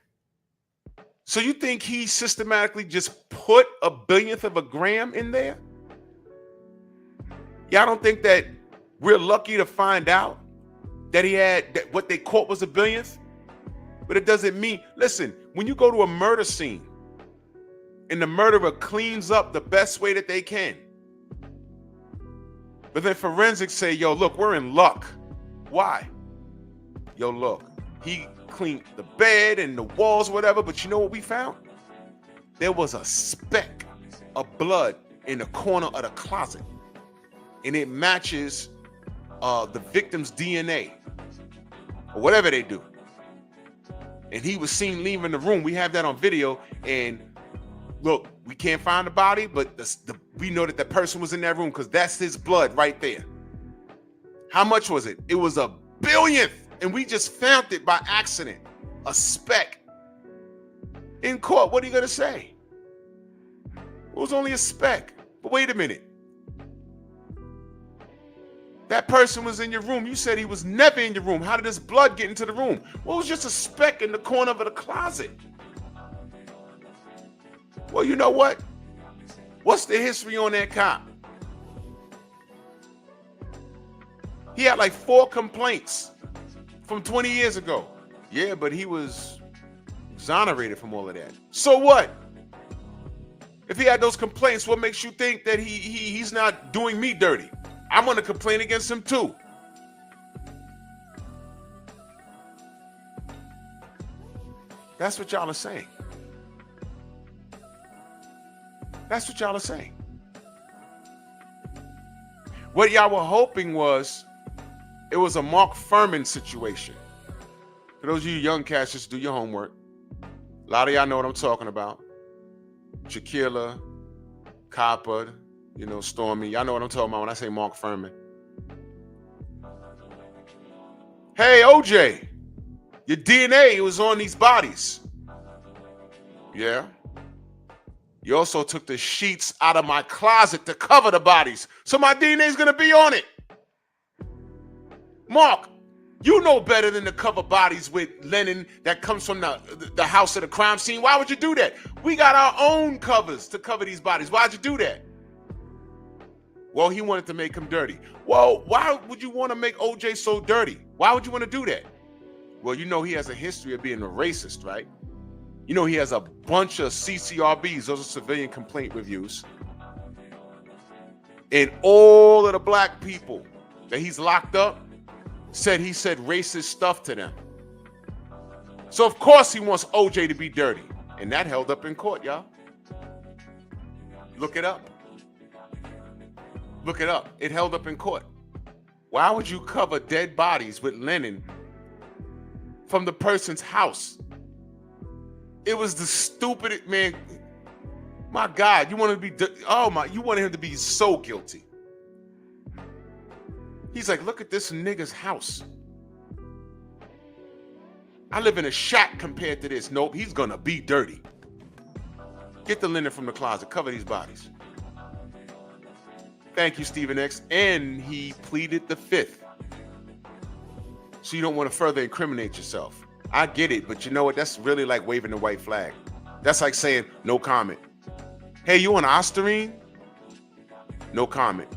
So you think he systematically just put a billionth of a gram in there? Y'all don't think that we're lucky to find out that he had that what they caught was a billionth? But it doesn't mean, listen, when you go to a murder scene and the murderer cleans up the best way that they can, but then forensics say, yo, look, we're in luck. Why? Yo, look, he cleaned the bed and the walls, whatever, but you know what we found? There was a speck of blood in the corner of the closet, and it matches the victim's DNA or whatever they do. And he was seen leaving the room. We have that on video, and look, we can't find the body, but we know that the person was in that room because that's his blood right there. How much was it? It was a billionth, and we just found it by accident. A speck. In court, what are you going to say? It was only a speck. But wait a minute. That person was in your room. You said he was never in your room. How did his blood get into the room? Well, it was just a speck in the corner of the closet. Well, you know what? What's the history on that cop? He had like 4 complaints from 20 years ago. Yeah, but he was exonerated from all of that. So what? If he had those complaints, what makes you think that he's not doing me dirty? I'm going to complain against him too. That's what y'all are saying. That's what y'all are saying. What y'all were hoping was it was a Mark Furman situation. For those of you young cats, just do your homework. A lot of y'all know what I'm talking about. Shaquilla, Copper, Stormy. Y'all know what I'm talking about when I say Mark Furman. Hey, OJ, your DNA was on these bodies. Yeah. You also took the sheets out of my closet to cover the bodies. So my DNA is going to be on it. Mark, you know better than to cover bodies with linen that comes from the house of the crime scene. Why would you do that? We got our own covers to cover these bodies. Why'd you do that? Well, he wanted to make him dirty. Well, why would you want to make OJ so dirty? Why would you want to do that? Well, you know he has a history of being a racist, right? You know he has a bunch of CCRBs, those are civilian complaint reviews. And all of the black people that he's locked up he said racist stuff to them. So of course he wants OJ to be dirty. And that held up in court, y'all. Look it up. Look it up. It held up in court. Why would you cover dead bodies with linen from the person's house? It was the stupidest, man. My God, you wanted him to be so guilty. He's like, look at this nigga's house. I live in a shack compared to this. Nope, he's gonna be dirty. Get the linen from the closet, cover these bodies. Thank you, Stephen X. And he pleaded the 5th. So you don't want to further incriminate yourself. I get it, but you know what? That's really like waving the white flag. That's like saying, no comment. Hey, you on Ostarine? No comment.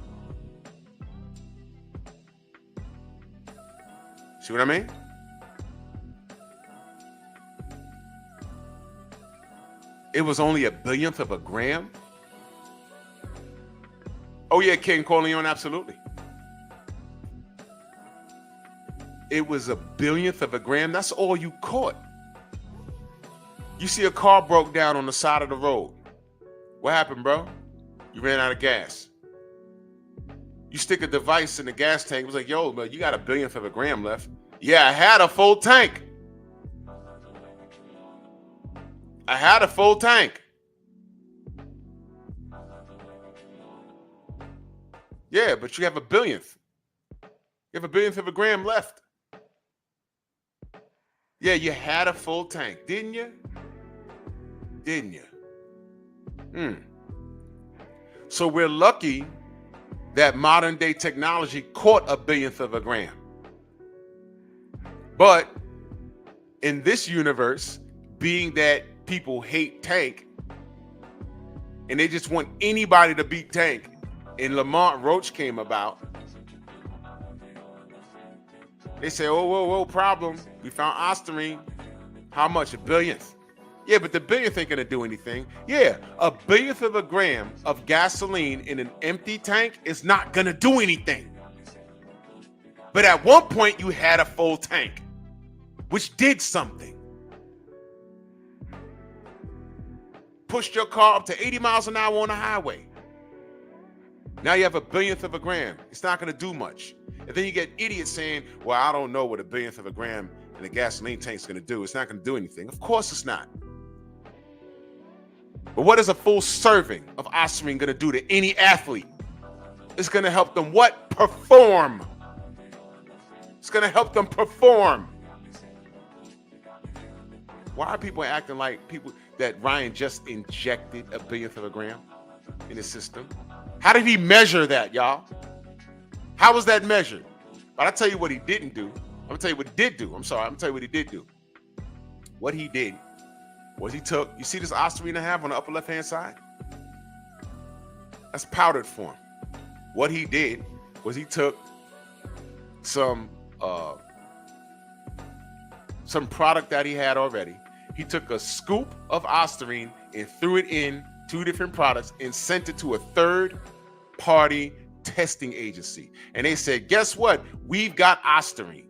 See what I mean? It was only a billionth of a gram? Oh yeah, King Corleone, absolutely. It was a billionth of a gram. That's all you caught. You see a car broke down on the side of the road. What happened, bro? You ran out of gas. You stick a device in the gas tank. It was like, yo, but you got a billionth of a gram left. Yeah, I had a full tank. Yeah, but you have a billionth. You have a billionth of a gram left. Yeah, you had a full tank, didn't you? Didn't you? So we're lucky that modern day technology caught a billionth of a gram. But in this universe, being that people hate Tank and they just want anybody to beat Tank, and Lamont Roach came about, they say, oh, whoa, problem. We found Osterine. How much? A billionth. Yeah, but the billionth ain't gonna do anything. Yeah, a billionth of a gram of gasoline in an empty tank is not gonna do anything. But at one point you had a full tank, which did something. Pushed your car up to 80 miles an hour on the highway. Now you have a billionth of a gram. It's not gonna do much. And then you get idiots saying, well, I don't know what a billionth of a gram in a gasoline tank is gonna do. It's not gonna do anything. Of course it's not. But what is a full serving of Osterine going to do to any athlete? It's going to help them what? Perform. It's going to help them perform. Why are people acting like people that Ryan just injected a billionth of a gram in his system? How did he measure that, y'all? How was that measured? But I'll tell you what he didn't do. I'm going to tell you what he did do. I'm going to tell you what he did do. What he did was he took, you see this Osterine I have on the upper left-hand side? That's powdered form. What he did was he took some product that he had already. He took a scoop of Osterine and threw it in 2 different products and sent it to a third-party testing agency. And they said, guess what? We've got Osterine.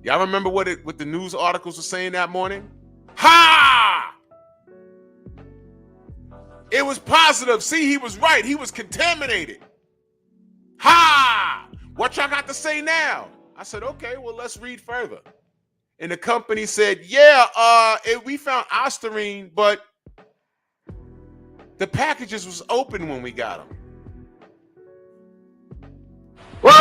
Y'all remember what the news articles were saying that morning? Ha! It was positive. See, he was right. He was contaminated. Ha! What y'all got to say now? I said, okay, well, let's read further. And the company said, yeah, we found Osterine, but the packages was open when we got them. What?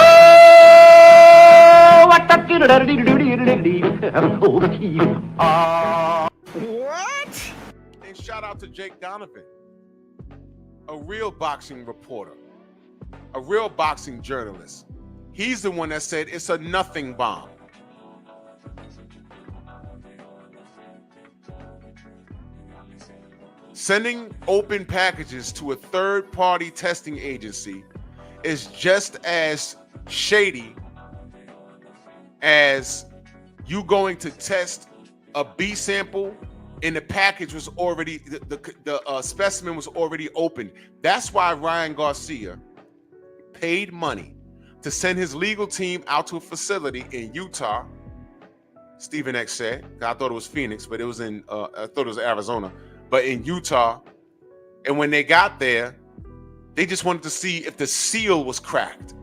And shout out to Jake Donovan, a real boxing reporter, a real boxing journalist. He's the one that said it's a nothing bomb. Sending open packages to a third-party testing agency is just as shady as you going to test a B sample and the package was already, the specimen was already open. That's why Ryan Garcia paid money to send his legal team out to a facility in Utah. Stephen X said, I thought it was Phoenix, but it was I thought it was Arizona, but in Utah. And when they got there, they just wanted to see if the seal was cracked.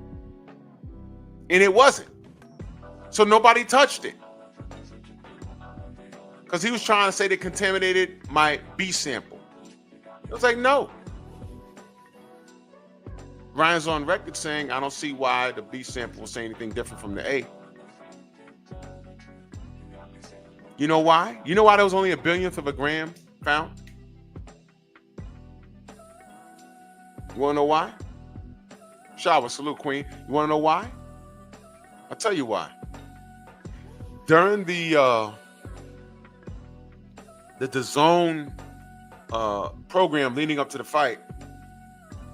And it wasn't. So nobody touched it. Because he was trying to say they contaminated my B sample. It was like, no. Ryan's on record saying, I don't see why the B sample will say anything different from the A. You know why? You know why there was only a billionth of a gram found? You want to know why? Shower, salute, queen. You want to know why? I'll tell you why. During the DAZN program leading up to the fight,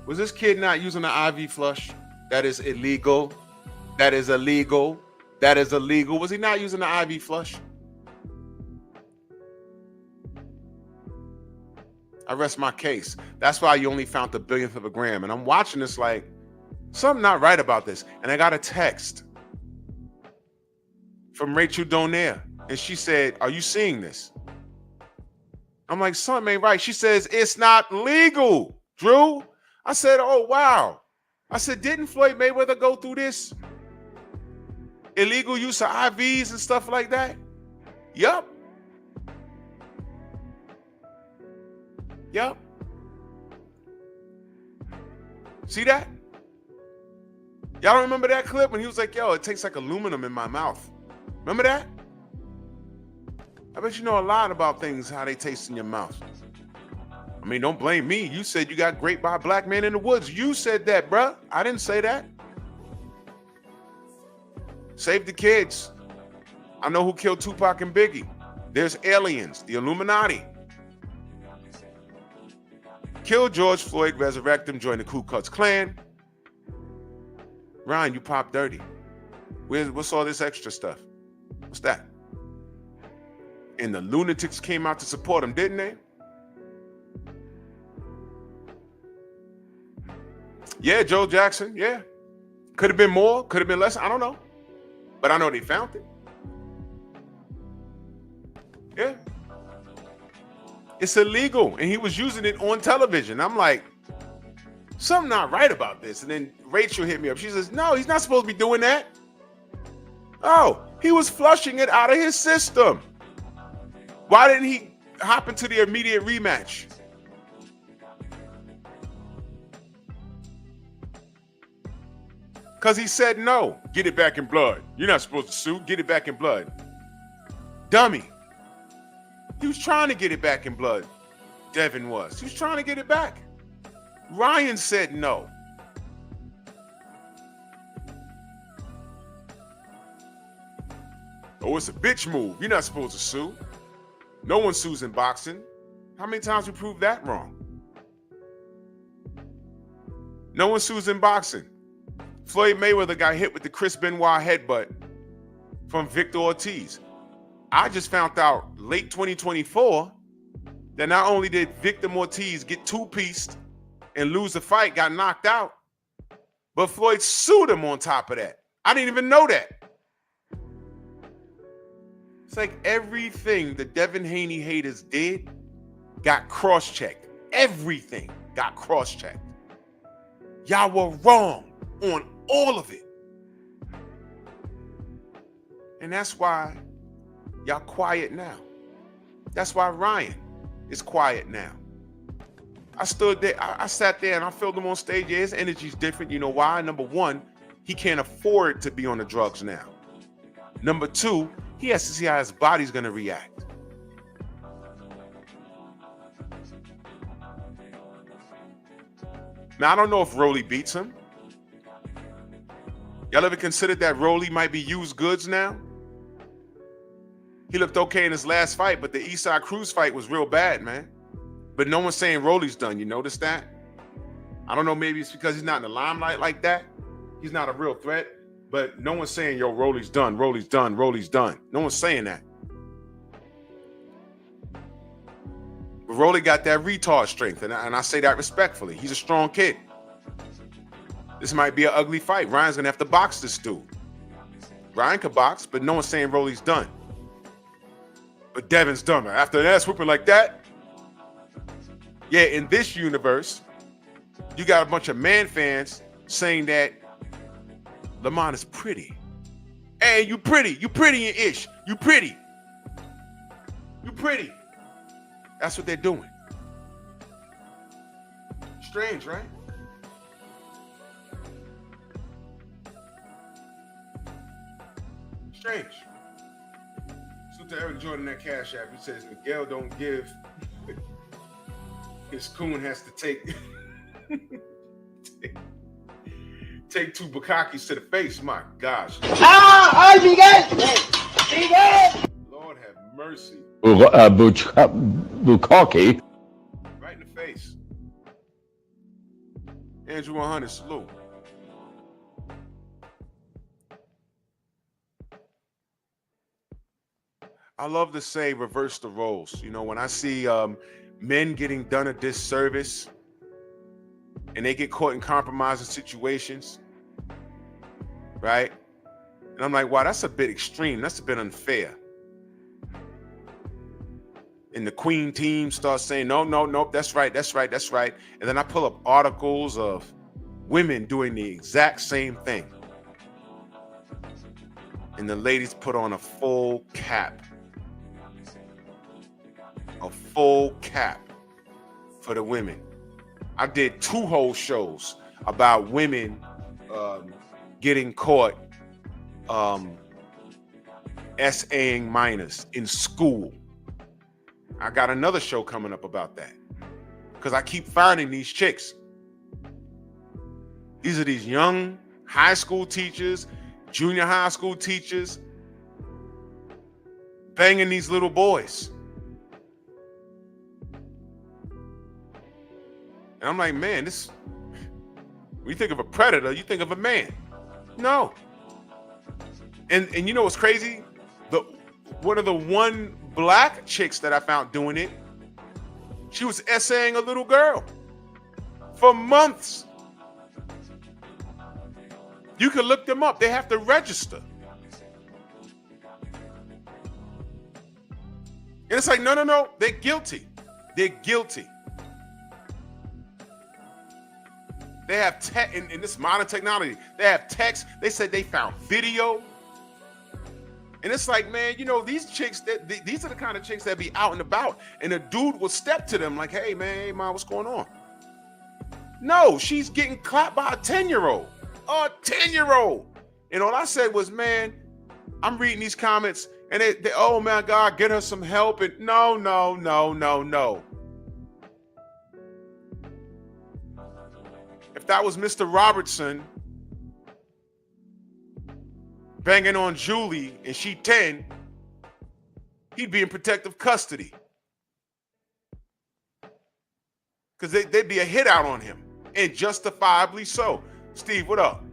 was this kid not using the IV flush? That is illegal. That is illegal. That is illegal. Was he not using the IV flush? I rest my case. That's why you only found the billionth of a gram. And I'm watching this like, something not right about this. And I got a text from Rachel Donaire. And she said, are you seeing this? I'm like, something ain't right. She says, it's not legal, Drew. I said, oh, wow. I said, didn't Floyd Mayweather go through this? Illegal use of IVs and stuff like that? Yup. Yup. See that? Y'all don't remember that clip when he was like, yo, it tastes like aluminum in my mouth? Remember that? I bet you know a lot about things, how they taste in your mouth. I mean, don't blame me. You said you got raped by a black man in the woods. You said that, bruh. I didn't say that. Save the kids. I know who killed Tupac and Biggie. There's aliens, the Illuminati. Kill George Floyd, resurrect him, join the Ku Klux Klan. Ryan, you pop dirty. What's all this extra stuff? What's that? And the lunatics came out to support him, didn't they? Yeah, Joe Jackson, yeah. Could have been more, could have been less, I don't know. But I know they found it. Yeah. It's illegal, and he was using it on television. I'm like, something not right about this. And then Rachel hit me up. She says, no, he's not supposed to be doing that. Oh, he was flushing it out of his system. Why didn't he hop into the immediate rematch? Because he said no. Get it back in blood. You're not supposed to sue. Get it back in blood. Dummy. He was trying to get it back in blood. Devin was. He was trying to get it back. Ryan said no. Oh, it's a bitch move. You're not supposed to sue. No one sues in boxing. How many times we proved that wrong? No one sues in boxing. Floyd Mayweather got hit with the Chris Benoit headbutt from Victor Ortiz. I just found out late 2024 that not only did Victor Ortiz get two-pieced and lose the fight, got knocked out, but Floyd sued him on top of that. I didn't even know that. It's like everything the Devin Haney haters did got cross-checked. Everything got cross-checked. Y'all were wrong on all of it. And that's why y'all quiet now. That's why Ryan is quiet now. I stood there, I sat there and I felt him on stage. Yeah, his energy's different. You know why? Number one, he can't afford to be on the drugs now. Number two, he has to see how his body's gonna react. Now, I don't know if Rolly beats him. Y'all ever considered that Rolly might be used goods now? He looked okay in his last fight, but the Eastside Cruz fight was real bad, man. But no one's saying Rolly's done. You notice that? I don't know, maybe it's because he's not in the limelight like that. He's not a real threat. But no one's saying, yo, Rolly's done, Rolly's done, Rolly's done. No one's saying that. But Rolly got that retard strength, and I say that respectfully. He's a strong kid. This might be an ugly fight. Ryan's going to have to box this dude. Ryan could box, but no one's saying Rolly's done. But Devin's done. After an ass whooping like that, yeah, in this universe, you got a bunch of man fans saying that Lamont is pretty. Hey, you pretty. You pretty and ish. You pretty. You pretty. That's what they're doing. Strange, right? Strange. Salute to Eric Jordan, that Cash App. He says Miguel don't give. His coon has to take take two Bukakis to the face. My gosh. ¡Ay, Miguel! ¡Miguel! Lord have mercy. Bukaki. Right in the face. Andrew 100, salute. I love to say reverse the roles. You know, when I see men getting done a disservice and they get caught in compromising situations, right? And I'm like, wow, that's a bit extreme. That's a bit unfair. And the Queen team starts saying, no, that's right. And then I pull up articles of women doing the exact same thing. And the ladies put on a full cap. A full cap for the women. I did 2 whole shows about women getting caught SAing minors in school. I got another show coming up about that because I keep finding these chicks. These are these young high school teachers, junior high school teachers, banging these little boys. And I'm like, man, this, when you think of a predator, you think of a man. No. And you know what's crazy? One of the one black chicks that I found doing it, she was essaying a little girl for months. You can look them up. They have to register. And it's like, no, they're guilty. They're guilty. They have tech in this modern technology. They have text. They said they found video. And it's like, man, you know, these chicks, these are the kind of chicks that be out and about. And a dude will step to them like, hey, man, what's going on? No, she's getting clapped by a 10-year-old. A 10-year-old. And all I said was, man, I'm reading these comments and they oh, my God, get her some help. And no. If that was Mr. Robertson banging on Julie and she 10, he'd be in protective custody. Because they'd be a hit out on him, and justifiably so. Steve, what up?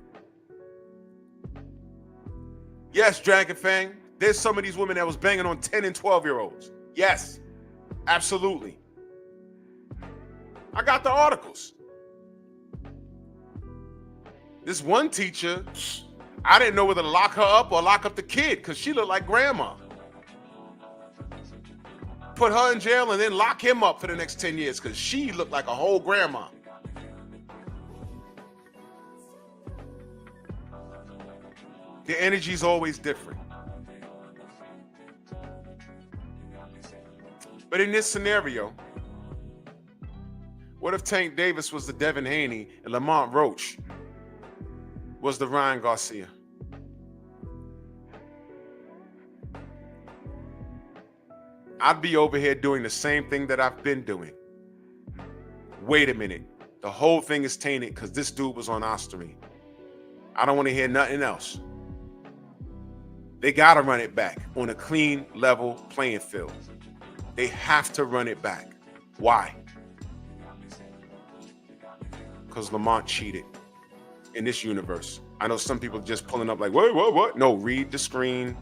Yes, Dragon Fang, there's some of these women that was banging on 10 and 12-year-olds. Yes, absolutely. I got the articles. This one teacher, I didn't know whether to lock her up or lock up the kid because she looked like grandma. Put her in jail and then lock him up for the next 10 years because she looked like a whole grandma. The energy's always different. But in this scenario, what if Tank Davis was the Devin Haney and Lamont Roach was the Ryan Garcia? I'd be over here doing the same thing that I've been doing. Wait a minute. The whole thing is tainted because this dude was on Ostomy. I don't want to hear nothing else. They got to run it back on a clean, level playing field. They have to run it back. Why? Because Lamont cheated in this universe. I know some people just pulling up like, what? No, read the screen.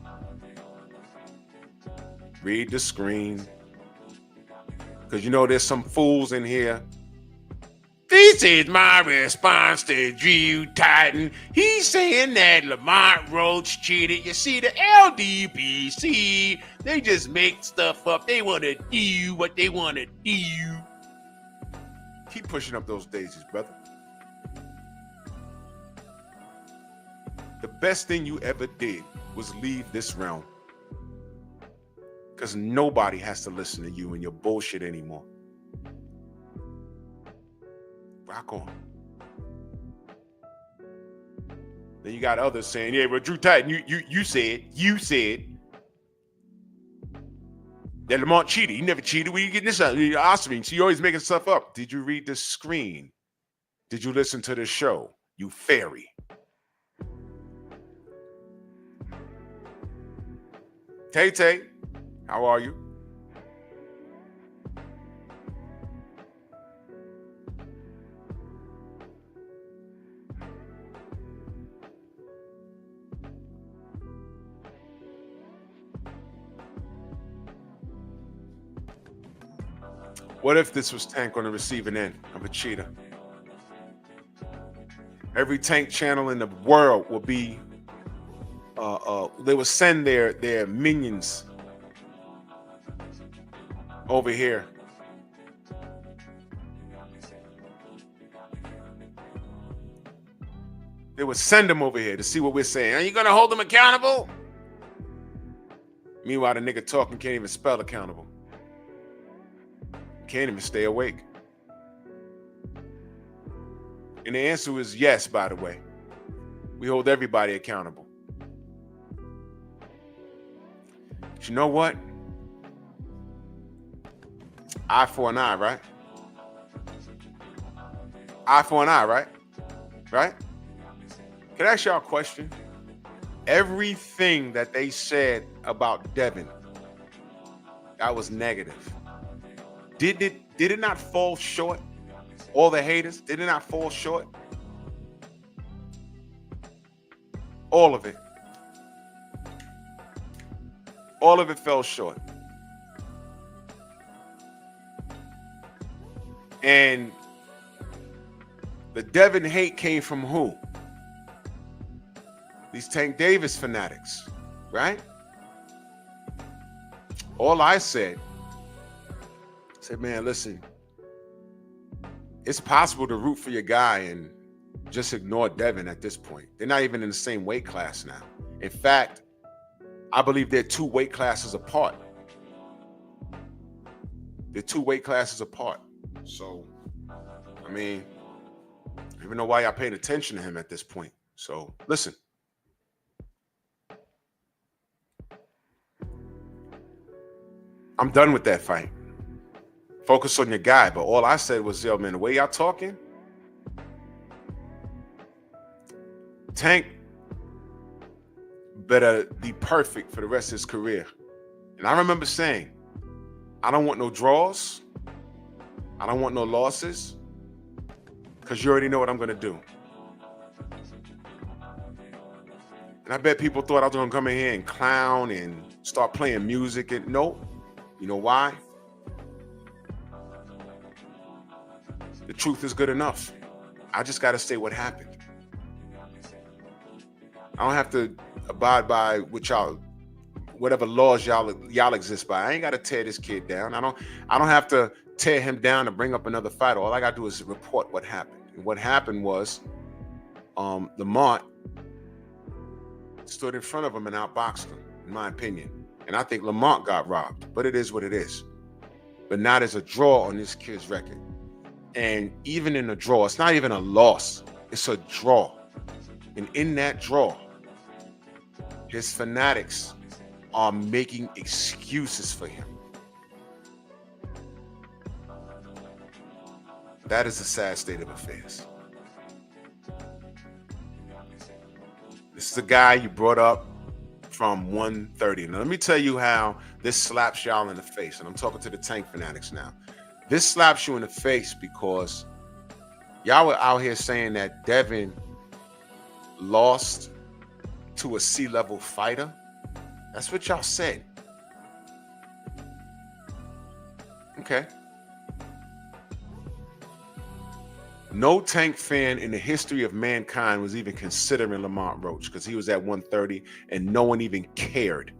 Read the screen. Because you know there's some fools in here. This is my response to Drew Titan. He's saying that Lamont Roach cheated. You see, the LDPC, they just make stuff up. They want to do what they want to do. Keep pushing up those daisies, brother. The best thing you ever did was leave this realm. Because nobody has to listen to you and your bullshit anymore. Rock on. Then you got others saying, yeah, but Drew Titan, you said that Lamont cheated. He never cheated. Where you getting this out? Ostomy. So you always making stuff up. Did you read the screen? Did you listen to the show? You fairy. Tay, how are you? What if this was Tank on the receiving end of a cheetah? Every Tank channel in the world will be, they will send their minions over here. They would send them over here to see what we're saying. Are you going to hold them accountable? Meanwhile, the nigga talking can't even spell accountable. Can't even stay awake. And the answer is yes, by the way. We hold everybody accountable. But you know what? Eye for an eye, right? Eye for an eye, right? Right? Can I ask y'all a question? Everything that they said about Devin, that was negative. Did it not fall short? All the haters, did it not fall short? All of it. All of it fell short. And the Devin hate came from who? These Tank Davis fanatics, right? All I said, man, listen, it's possible to root for your guy and just ignore Devin at this point. They're not even in the same weight class now. In fact, I believe they're 2 weight classes apart. They're 2 weight classes apart. So, I mean, I don't even know why y'all paying attention to him at this point. So, listen. I'm done with that fight. Focus on your guy. But all I said was, yo, man, the way y'all talking, Tank better be perfect for the rest of his career. And I remember saying, I don't want no draws. I don't want no losses, because you already know what I'm going to do. And I bet people thought I was going to come in here and clown and start playing music. And no, you know why? The truth is good enough. I just got to say what happened. I don't have to abide by what y'all, whatever laws y'all exist by. I ain't got to tear this kid down. I don't have to tear him down and bring up another fight. All I got to do is report what happened. And what happened was Lamont stood in front of him and outboxed him, in my opinion. And I think Lamont got robbed, but it is what it is. But now there's a draw on this kid's record. And even in a draw, it's not even a loss. It's a draw. And in that draw, his fanatics are making excuses for him. That is a sad state of affairs. This is a guy you brought up from 130. Now, let me tell you how this slaps y'all in the face. And I'm talking to the Tank fanatics now. This slaps you in the face because y'all were out here saying that Devin lost to a C-level fighter. That's what y'all said. Okay. No Tank fan in the history of mankind was even considering Lamont Roach because he was at 130 and no one even cared.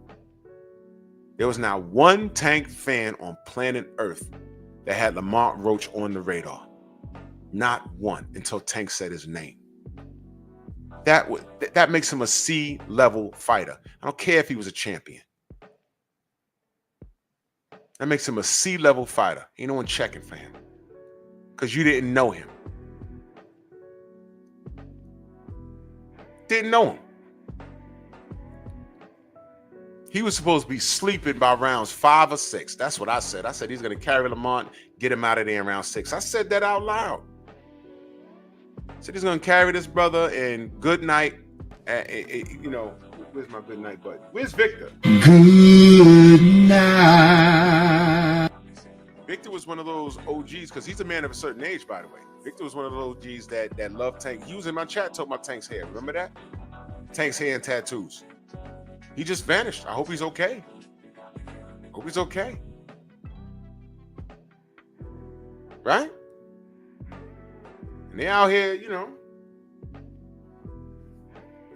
There was not one Tank fan on planet Earth that had Lamont Roach on the radar. Not one until Tank said his name. That makes him a C-level fighter. I don't care if he was a champion. That makes him a C-level fighter. Ain't no one checking for him because you didn't know him. Didn't know him. He was supposed to be sleeping by rounds 5 or 6. That's what I said. I said he's going to carry Lamont, get him out of there in round 6. I said that out loud. I said he's going to carry this brother and good night. You know, where's my good night buddy? Where's Victor? Good night. Victor was one of those OGs because he's a man of a certain age, by the way. Victor was one of those OGs that loved Tank. He was in my chat talking about Tank's hair. Remember that? Tank's hair and tattoos. He just vanished. I hope he's okay. Hope he's okay. Right? And they out here, you know.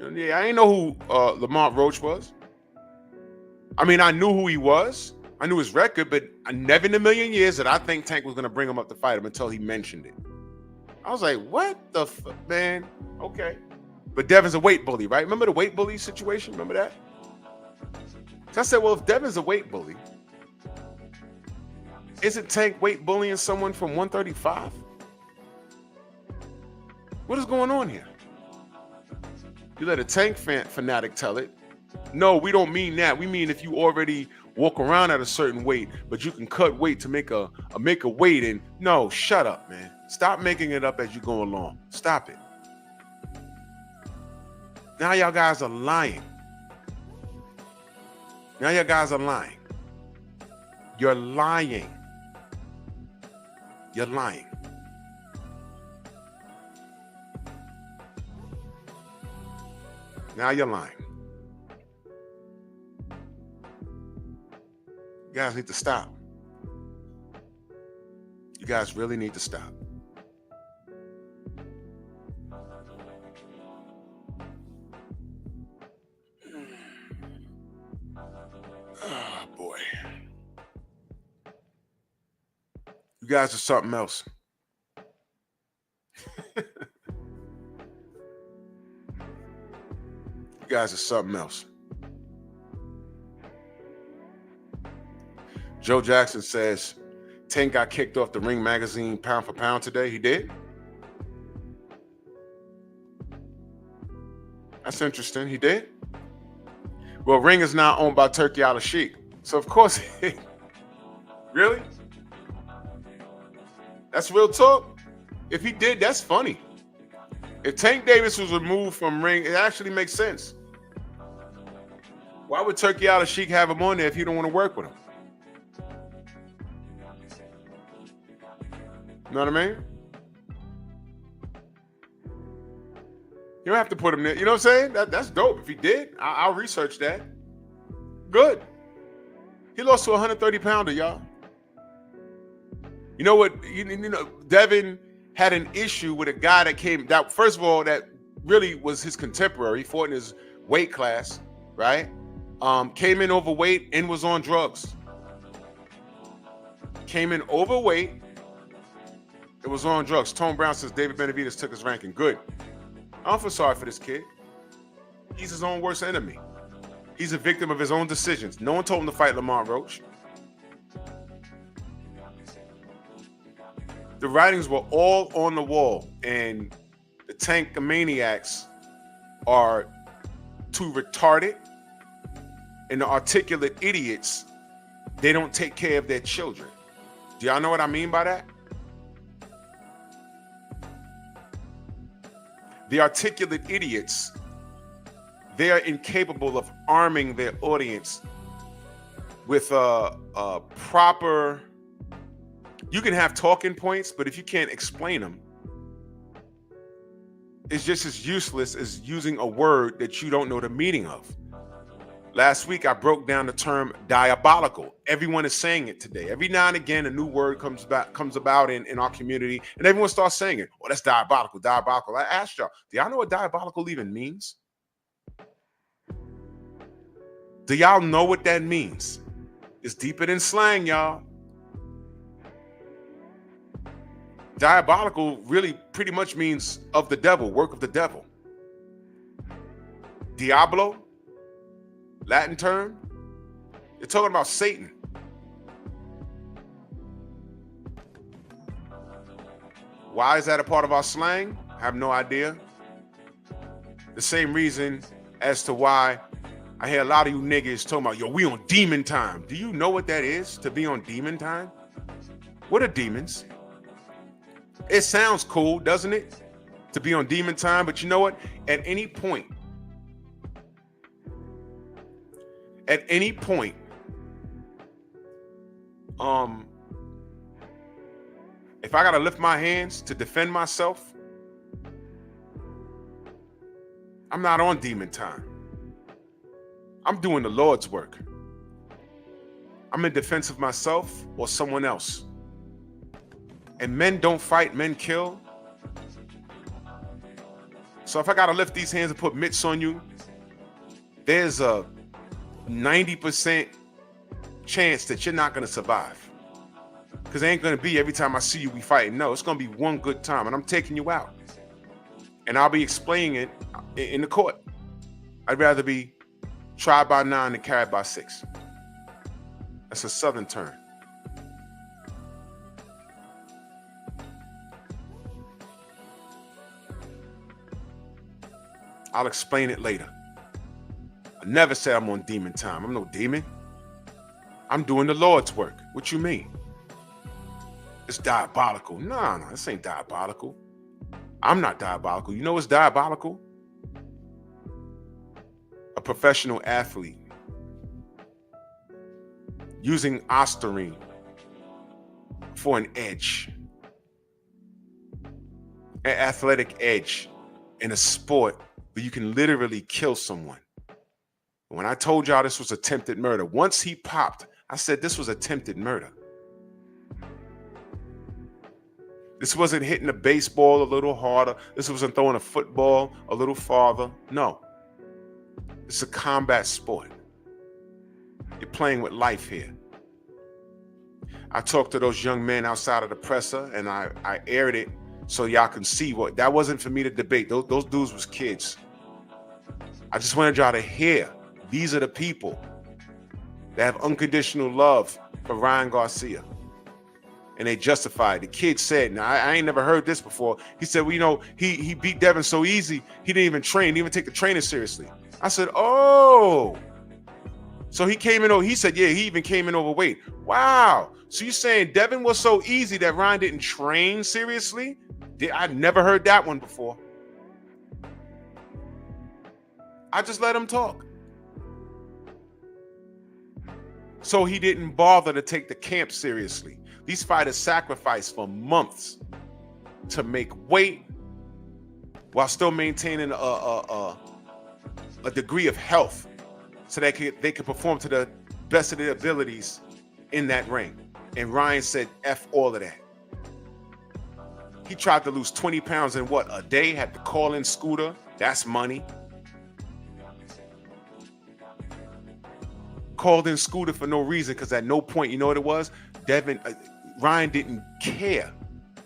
Yeah, I didn't know who Lamont Roach was. I mean, I knew who he was. I knew his record, but I never in a million years that I think Tank was going to bring him up to fight him until he mentioned it. I was like, what the man? Okay. But Devin's a weight bully, right? Remember the weight bully situation? Remember that? So I said, well, if Devin's a weight bully, isn't Tank weight bullying someone from 135? What is going on here? You let a Tank fanatic tell it. No, we don't mean that. We mean if you already walk around at a certain weight, but you can cut weight to make a weight. And no, shut up, man. Stop making it up as you go along. Stop it. Now y'all guys are lying. Now y'all guys are lying. You're lying. You're lying. Now you're lying. You guys need to stop. You guys really need to stop. Oh, boy. You guys are something else. You guys are something else. Joe Jackson says, Tank got kicked off the Ring magazine pound for pound today. He did? That's interesting. He did? Well, Ring is now owned by Turkey Al-Sheikh. So, of course, really? That's real talk? If he did, that's funny. If Tank Davis was removed from Ring, it actually makes sense. Why would Turkey Al-Sheikh have him on there if you don't want to work with him? You know what I mean? You don't have to put him there. You know what I'm saying? That's dope. If he did, I'll research that. Good. He lost to a 130-pounder, y'all. You know what? You know, Devin had an issue with a guy that first of all, that really was his contemporary. He fought in his weight class, right? Came in overweight and was on drugs. Came in overweight. It was on drugs. Tone Brown says David Benavidez took his ranking. Good. I don't feel sorry for this kid. He's his own worst enemy. He's a victim of his own decisions. No one told him to fight Lamont Roach. The writings were all on the wall, and the Tankamaniacs are too retarded, and the articulate idiots, they don't take care of their children. Do y'all know what I mean by that? The articulate idiots, they are incapable of arming their audience with a proper. You can have talking points, but if you can't explain them, it's just as useless as using a word that you don't know the meaning of. Last week, I broke down the term diabolical. Everyone is saying it today. Every now and again, a new word comes about in our community, and everyone starts saying it. Oh, that's diabolical, diabolical. I asked y'all, do y'all know what diabolical even means? Do y'all know what that means? It's deeper than slang, y'all. Diabolical really pretty much means of the devil, work of the devil. Diablo, Latin term, you're talking about Satan. Why is that a part of our slang? I have no idea. The same reason as to why I hear a lot of you niggas talking about, yo, we on demon time. Do you know what that is, to be on demon time? What are demons? It sounds cool, doesn't it? To be on demon time, but you know what? At any point, if I gotta lift my hands to defend myself, I'm not on demon time. I'm doing the Lord's work. I'm in defense of myself or someone else. And men don't fight, men kill. So if I gotta lift these hands and put mitts on you, there's a 90% chance that you're not gonna survive. Because it ain't gonna be every time I see you we fighting. No, it's gonna be one good time, and I'm taking you out. And I'll be explaining it in the court. I'd rather be tried by 9 than carried by 6. That's a Southern term. I'll explain it later. I never said I'm on demon time. I'm no demon. I'm doing the Lord's work. What you mean? It's diabolical. No, this ain't diabolical. I'm not diabolical. You know what's diabolical? A professional athlete using Ostarine for an edge, an athletic edge in a sport where you can literally kill someone. When I told y'all this was attempted murder, once he popped, I said this was attempted murder. This wasn't hitting a baseball a little harder. This wasn't throwing a football a little farther. No. It's a combat sport. You're playing with life here. I talked to those young men outside of the presser, and I aired it so y'all can see what that wasn't for me to debate. Those dudes was kids. I just wanted y'all to hear. These are the people that have unconditional love for Ryan Garcia. And they justified. The kid said, now I ain't never heard this before. He said, well, you know, he beat Devin so easy, he didn't even train, didn't even take the training seriously. I said, oh. So he came in, he said, yeah, he even came in overweight. Wow. So you're saying Devin was so easy that Ryan didn't train seriously? I'd never heard that one before. I just let him talk. So he didn't bother to take the camp seriously. These fighters sacrificed for months to make weight while still maintaining a degree of health so they could perform to the best of their abilities in that ring. And Ryan said, F all of that. He tried to lose 20 pounds in what, a day? Had to call in Scooter. That's money. Called in Scooter for no reason, because at no point, you know what it was? Ryan didn't care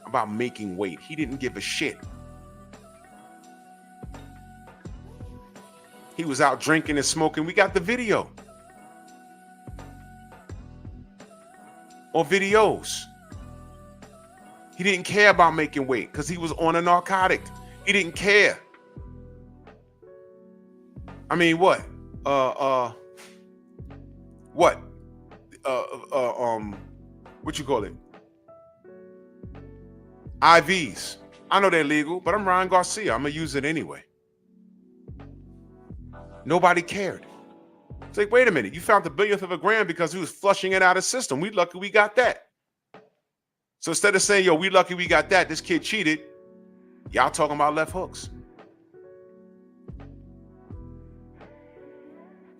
about making weight. He didn't give a shit. He was out drinking and smoking. We got the video. Or videos. He didn't care about making weight because he was on a narcotic. He didn't care. I mean, what? What? What you call it? IVs. I know they're legal, but I'm Ryan Garcia. I'm gonna use it anyway. Nobody cared. It's like, wait a minute, you found the billionth of a gram because he was flushing it out of the system. We lucky we got that. So instead of saying, yo, we lucky we got that, this kid cheated, y'all talking about left hooks.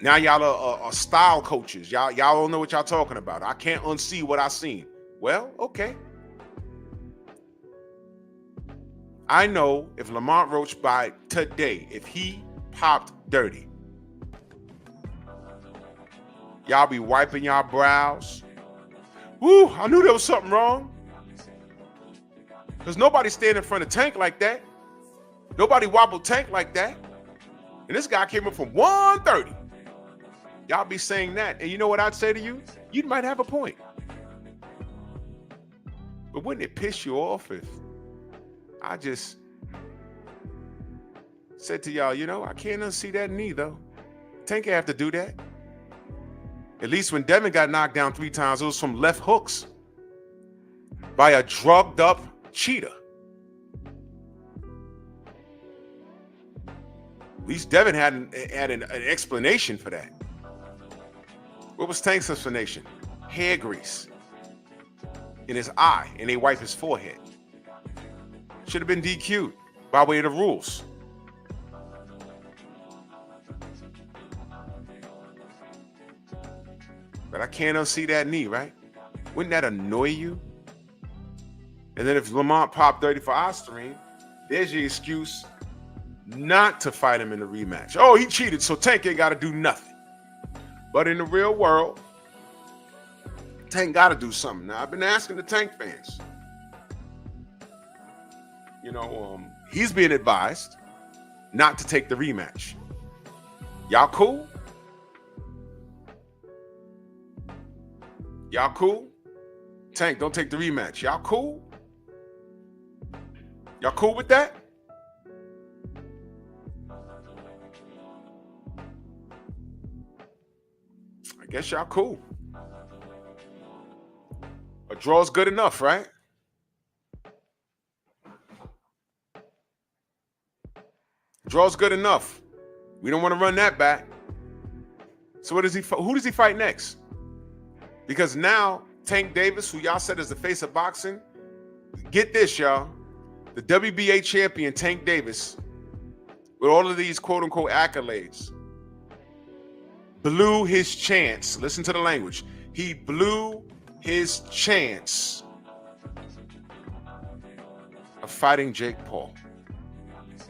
Now y'all are style coaches. Y'all don't know what y'all talking about. I can't unsee what I seen. Well, okay. I know if Lamont Roach by today, if he popped dirty, y'all be wiping y'all brows. Woo, I knew there was something wrong. Because nobody stand in front of Tank like that. Nobody wobbled Tank like that. And this guy came up from 130. Y'all be saying that. And you know what I'd say to you? You might have a point. But wouldn't it piss you off if I just said to y'all, you know, I can't unsee that knee, though. Tank have to do that. At least when Devin got knocked down 3 times, it was from left hooks by a drugged up cheater. At least Devin had an explanation for that. What was Tank's explanation? Hair grease in his eye, and they wipe his forehead. Should have been DQ'd by way of the rules. But I can't unsee that knee, right? Wouldn't that annoy you? And then if Lamont popped 30 for Ostarine, there's your excuse not to fight him in the rematch. Oh, he cheated, so Tank ain't got to do nothing. But in the real world, Tank got to do something. Now, I've been asking the Tank fans. You know, he's being advised not to take the rematch. Y'all cool? Y'all cool? Tank, don't take the rematch. Y'all cool? Y'all cool with that? guess y'all cool. A draw's good enough, right? Draw's good enough. We don't want to run that back. So who does he fight next? Because now Tank Davis, who y'all said is the face of boxing, get this, y'all. The WBA champion Tank Davis, with all of these quote-unquote accolades, blew his chance. Listen to the language. He blew his chance of fighting Jake Paul.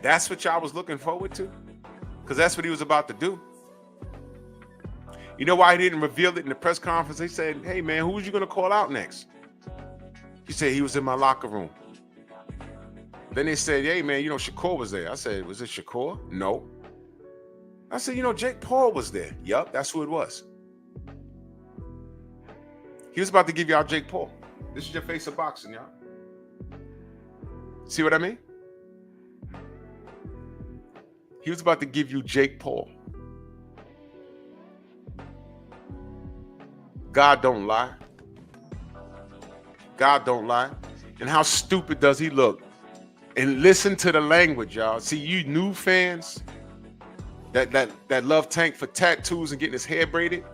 That's what y'all was looking forward to? Because that's what he was about to do. You know why he didn't reveal it in the press conference? They said, hey, man, who was you going to call out next? He said, he was in my locker room. Then they said, hey, man, Shakur was there. I said, was it Shakur? No. I said, Jake Paul was there. Yup, that's who it was. He was about to give y'all Jake Paul. This is your face of boxing, y'all. See what I mean? He was about to give you Jake Paul. God don't lie. God don't lie. And how stupid does he look? And listen to the language, y'all. See, you new fans that love Tank for tattoos and getting his hair braided,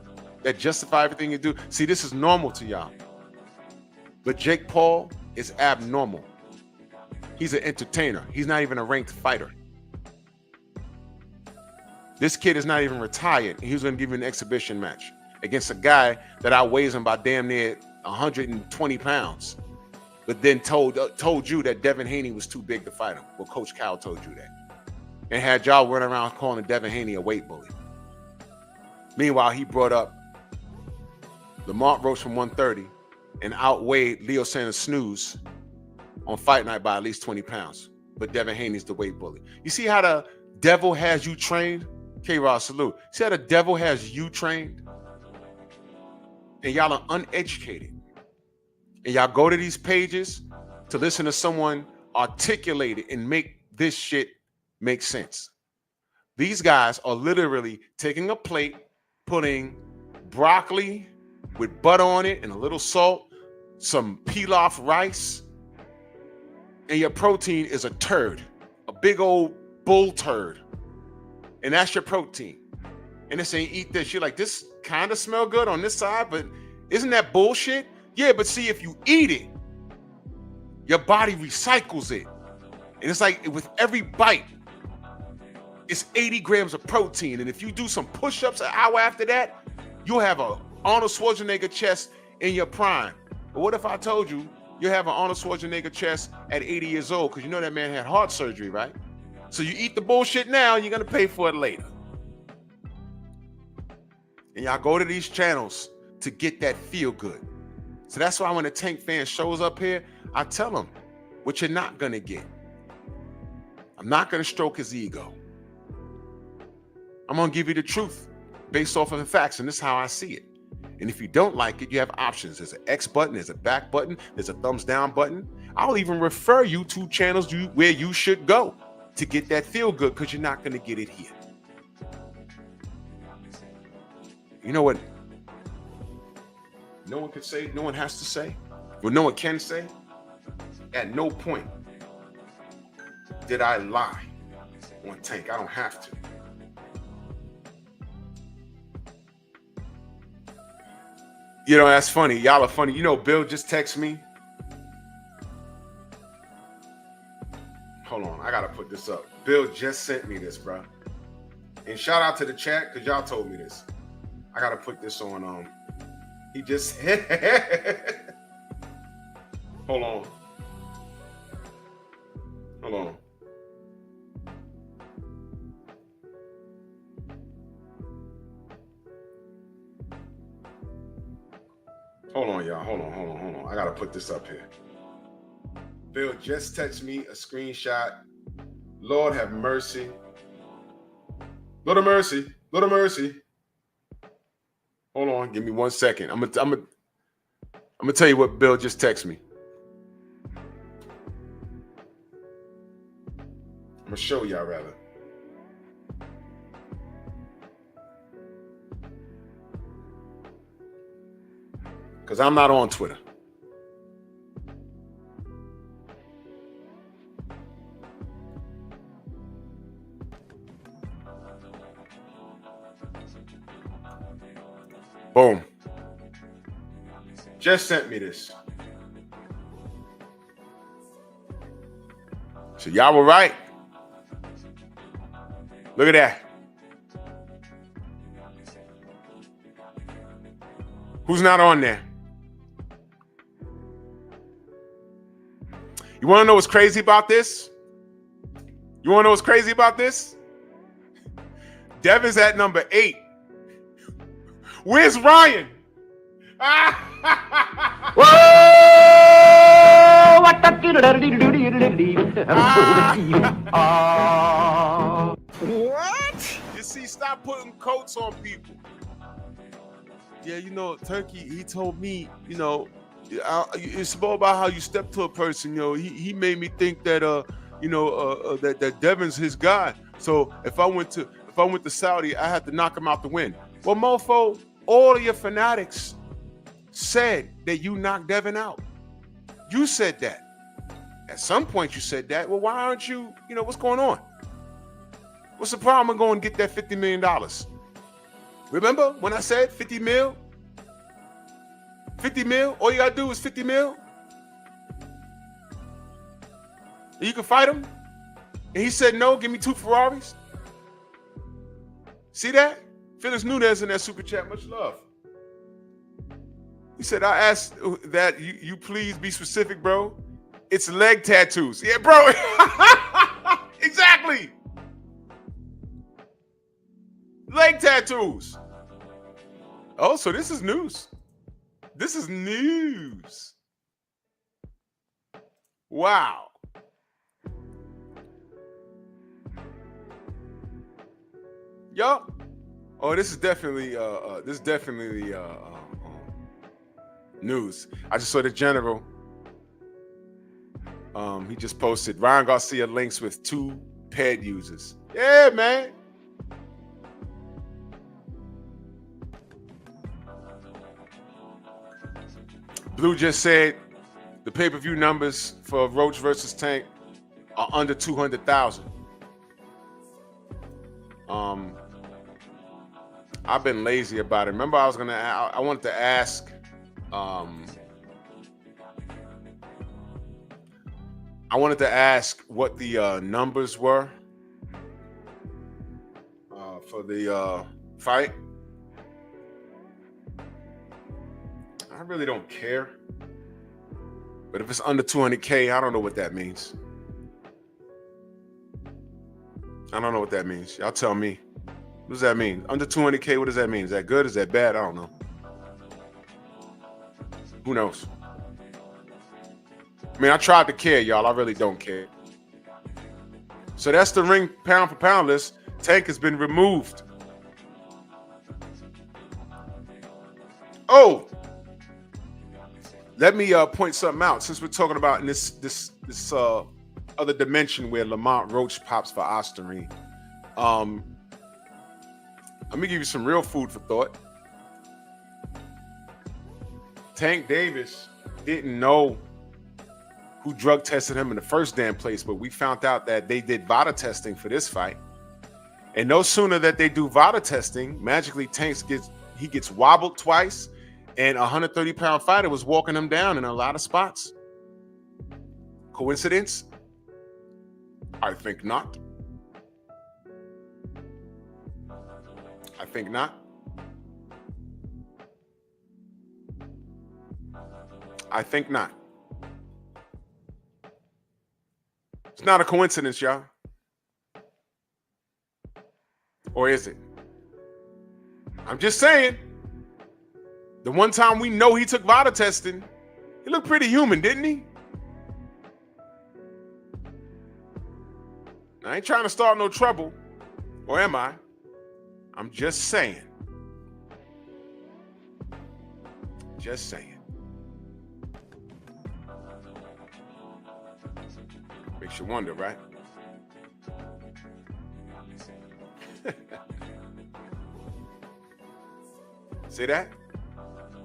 that justify everything you do. See, this is normal to y'all. But Jake Paul is abnormal. He's an entertainer. He's not even a ranked fighter. This kid is not even retired. He was going to give you an exhibition match against a guy that outweighs him by damn near 120 pounds. But then told you that Devin Haney was too big to fight him. Well, Coach Cal told you that. And had y'all running around calling Devin Haney a weight bully. Meanwhile, he brought up Lamont Roach from 130 and outweighed Leo Sanders Snooze on fight night by at least 20 pounds. But Devin Haney's the weight bully. You see how the devil has you trained? K-Rod, salute. See how the devil has you trained? And y'all are uneducated. And y'all go to these pages to listen to someone articulate it and make this shit make sense. These guys are literally taking a plate, putting broccoli with butter on it and a little salt, some pilaf rice, and your protein is a turd, a big old bull turd. And that's your protein. And they're saying, eat this. You're like, this kind of smell good on this side, but isn't that bullshit? Yeah, but see, if you eat it, your body recycles it. And it's like with every bite, it's 80 grams of protein. And if you do some push-ups an hour after that, you'll have a Arnold Schwarzenegger chest in your prime. But what if I told you you have an Arnold Schwarzenegger chest at 80 years old? Because you know that man had heart surgery, right? So you eat the bullshit now, you're going to pay for it later. And y'all go to these channels to get that feel good. So that's why when a Tank fan shows up here, I tell him what you're not going to get. I'm not going to stroke his ego. I'm going to give you the truth based off of the facts, and this is how I see it. And if you don't like it, you have options. There's an X button, there's a back button, there's a thumbs down button. I'll even refer you to channels where you should go to get that feel good, because you're not going to get it here. You know what no one can say, no one has to say, what no one can say? At no point did I lie on Tank. I don't have to. You know, that's funny. Y'all are funny. You know, Bill just texted me. Hold on, I gotta put this up. Bill just sent me this, bro. And shout out to the chat, because y'all told me this. I gotta put this on. He just hold on. Hold on. Hold on, y'all. Hold on. I gotta put this up here. Bill just texted me a screenshot. Lord have mercy. Lord have mercy. Lord have mercy. Hold on, give me 1 second. I'm gonna tell you what Bill just texted me. I'm gonna show y'all rather. because I'm not on Twitter. Boom. Just sent me this. So y'all were right. Look at that. Who's not on there? You want to know what's crazy about this? You want to know what's crazy about this? Devin's at number 8. Where's Ryan? What? You see, stop putting coats on people. Yeah, you know, Turkey, he told me, you know, it's more about how you step to a person. You know, he made me think that that Devin's his guy. So if I went to Saudi, I had to knock him out the win. Well, mofo, all of your fanatics said that you knocked Devin out. You said that. At some point you said that. Well, why aren't you, what's going on? What's the problem with going and get that $50 million? Remember when I said 50 mil? 50 mil? All you gotta do is 50 mil? And you can fight him? And he said, no, give me 2 Ferraris. See that? Phyllis Nunez in that super chat, much love. He said, I asked that you please be specific, bro. It's leg tattoos. Yeah, bro. Exactly. Leg tattoos. Oh, so this is news. This is news. Wow. Yup. Oh, this is definitely news. I just saw the general. He just posted Ryan Garcia links with 2 ped users. Yeah, man. Blue just said the pay-per-view numbers for Roach versus Tank are under 200,000. I've been lazy about it. Remember, I wanted to ask. I wanted to ask what the numbers were for the fight. I really don't care. But if it's under 200K, I don't know what that means. I don't know what that means. Y'all tell me. What does that mean? Under 200K, what does that mean? Is that good? Is that bad? I don't know. Who knows? I mean, I tried to care, y'all. I really don't care. So that's the ring pound for pound list. Tank has been removed. Oh, let me point something out. Since we're talking about in this other dimension where Lamont Roach pops for Osterine, let me give you some real food for thought. Tank Davis didn't know who drug tested him in the first damn place, but we found out that they did VADA testing for this fight. And no sooner that they do VADA testing, magically Tank gets wobbled twice, and a 130-pound fighter was walking him down in a lot of spots. Coincidence? I think not. I think not. I think not. It's not a coincidence, y'all. Or is it? I'm just saying. The one time we know he took VADA testing, he looked pretty human, didn't he? I ain't trying to start no trouble. Or am I? I'm just saying. Just saying. Makes you wonder, right? See that?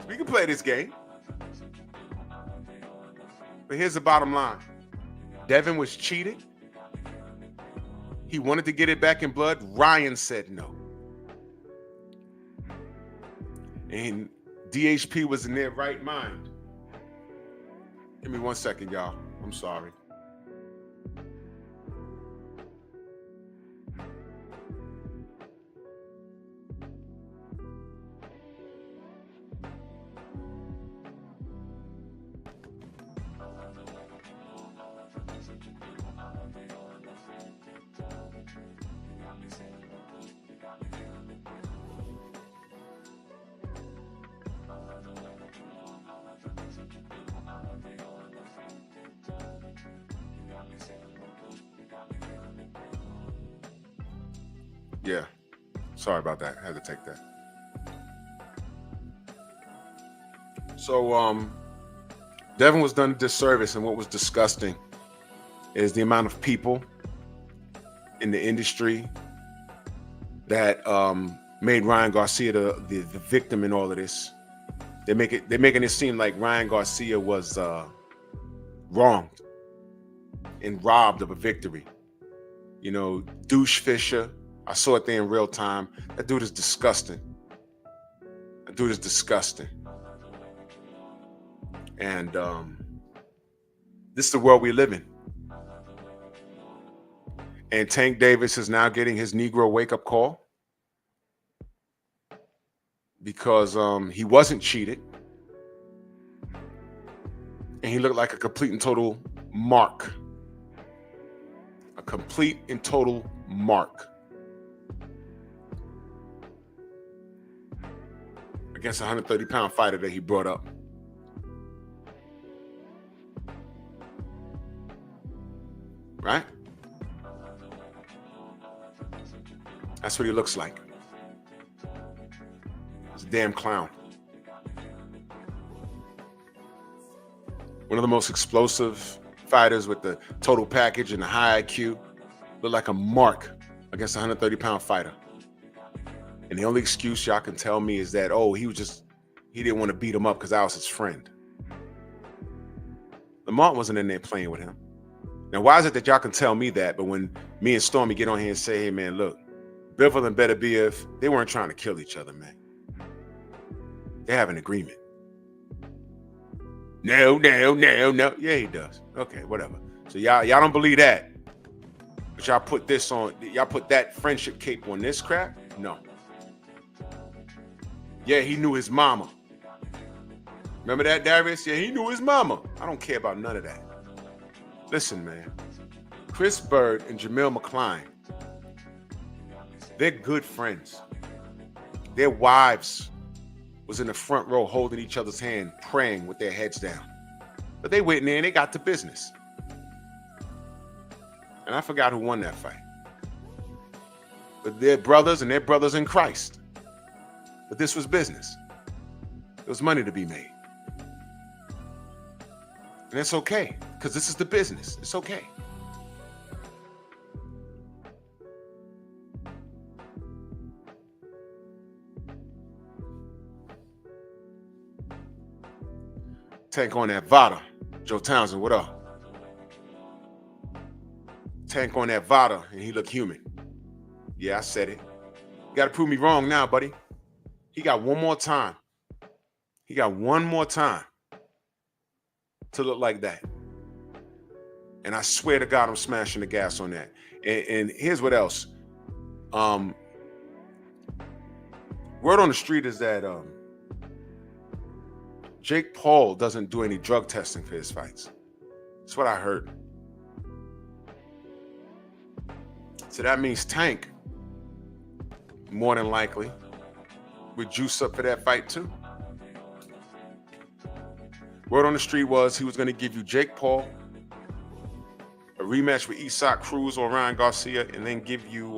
We can play this game. But here's the bottom line. Devin was cheated. He wanted to get it back in blood. Ryan said no. And DHP was in their right mind. Give me 1 second, y'all. I'm sorry. Yeah, sorry about that. I had to take that. So, Devin was done a disservice, and what was disgusting is the amount of people in the industry that made Ryan Garcia the victim in all of this. They're making it seem like Ryan Garcia was wronged and robbed of a victory. You know, Douche Fisher. I saw it there in real time. That dude is disgusting. That dude is disgusting. And this is the world we live in. And Tank Davis is now getting his Negro wake-up call because he wasn't cheated. And he looked like a complete and total mark. A complete and total mark. Against a 130-pound fighter that he brought up. Right? That's what he looks like. He's a damn clown. One of the most explosive fighters with the total package and the high IQ. Look like a mark against a 130-pound fighter. And the only excuse y'all can tell me is that, oh, he didn't want to beat him up because I was his friend. Lamont wasn't in there playing with him. Now, why is it that y'all can tell me that, but when me and Stormy get on here and say, hey, man, look, Bivol and Better Biv, they weren't trying to kill each other, man. They have an agreement. No. Yeah, he does. Okay, whatever. So y'all don't believe that. But y'all put that friendship cape on this crap? No. Yeah, he knew his mama. Remember that, Darius? Yeah, he knew his mama. I don't care about none of that. Listen, man. Chris Bird and Jamil McCline, they're good friends. Their wives was in the front row holding each other's hand, praying with their heads down. But they went in there and they got to business. And I forgot who won that fight. But they're brothers and they're brothers in Christ. But this was business. There was money to be made. And it's okay, because this is the business. It's okay. Tank on that Vada. Joe Townsend, what up? Tank on that Vada, and he look human. Yeah, I said it. You got to prove me wrong now, buddy. He got one more time. He got one more time to look like that. And I swear to God, I'm smashing the gas on that. And here's what else. Word on the street is that Jake Paul doesn't do any drug testing for his fights. That's what I heard. So that means Tank, more than likely, would juice up for that fight too. Word on the street was he was going to give you Jake Paul, a rematch with Isak Cruz or Ryan Garcia, and then give you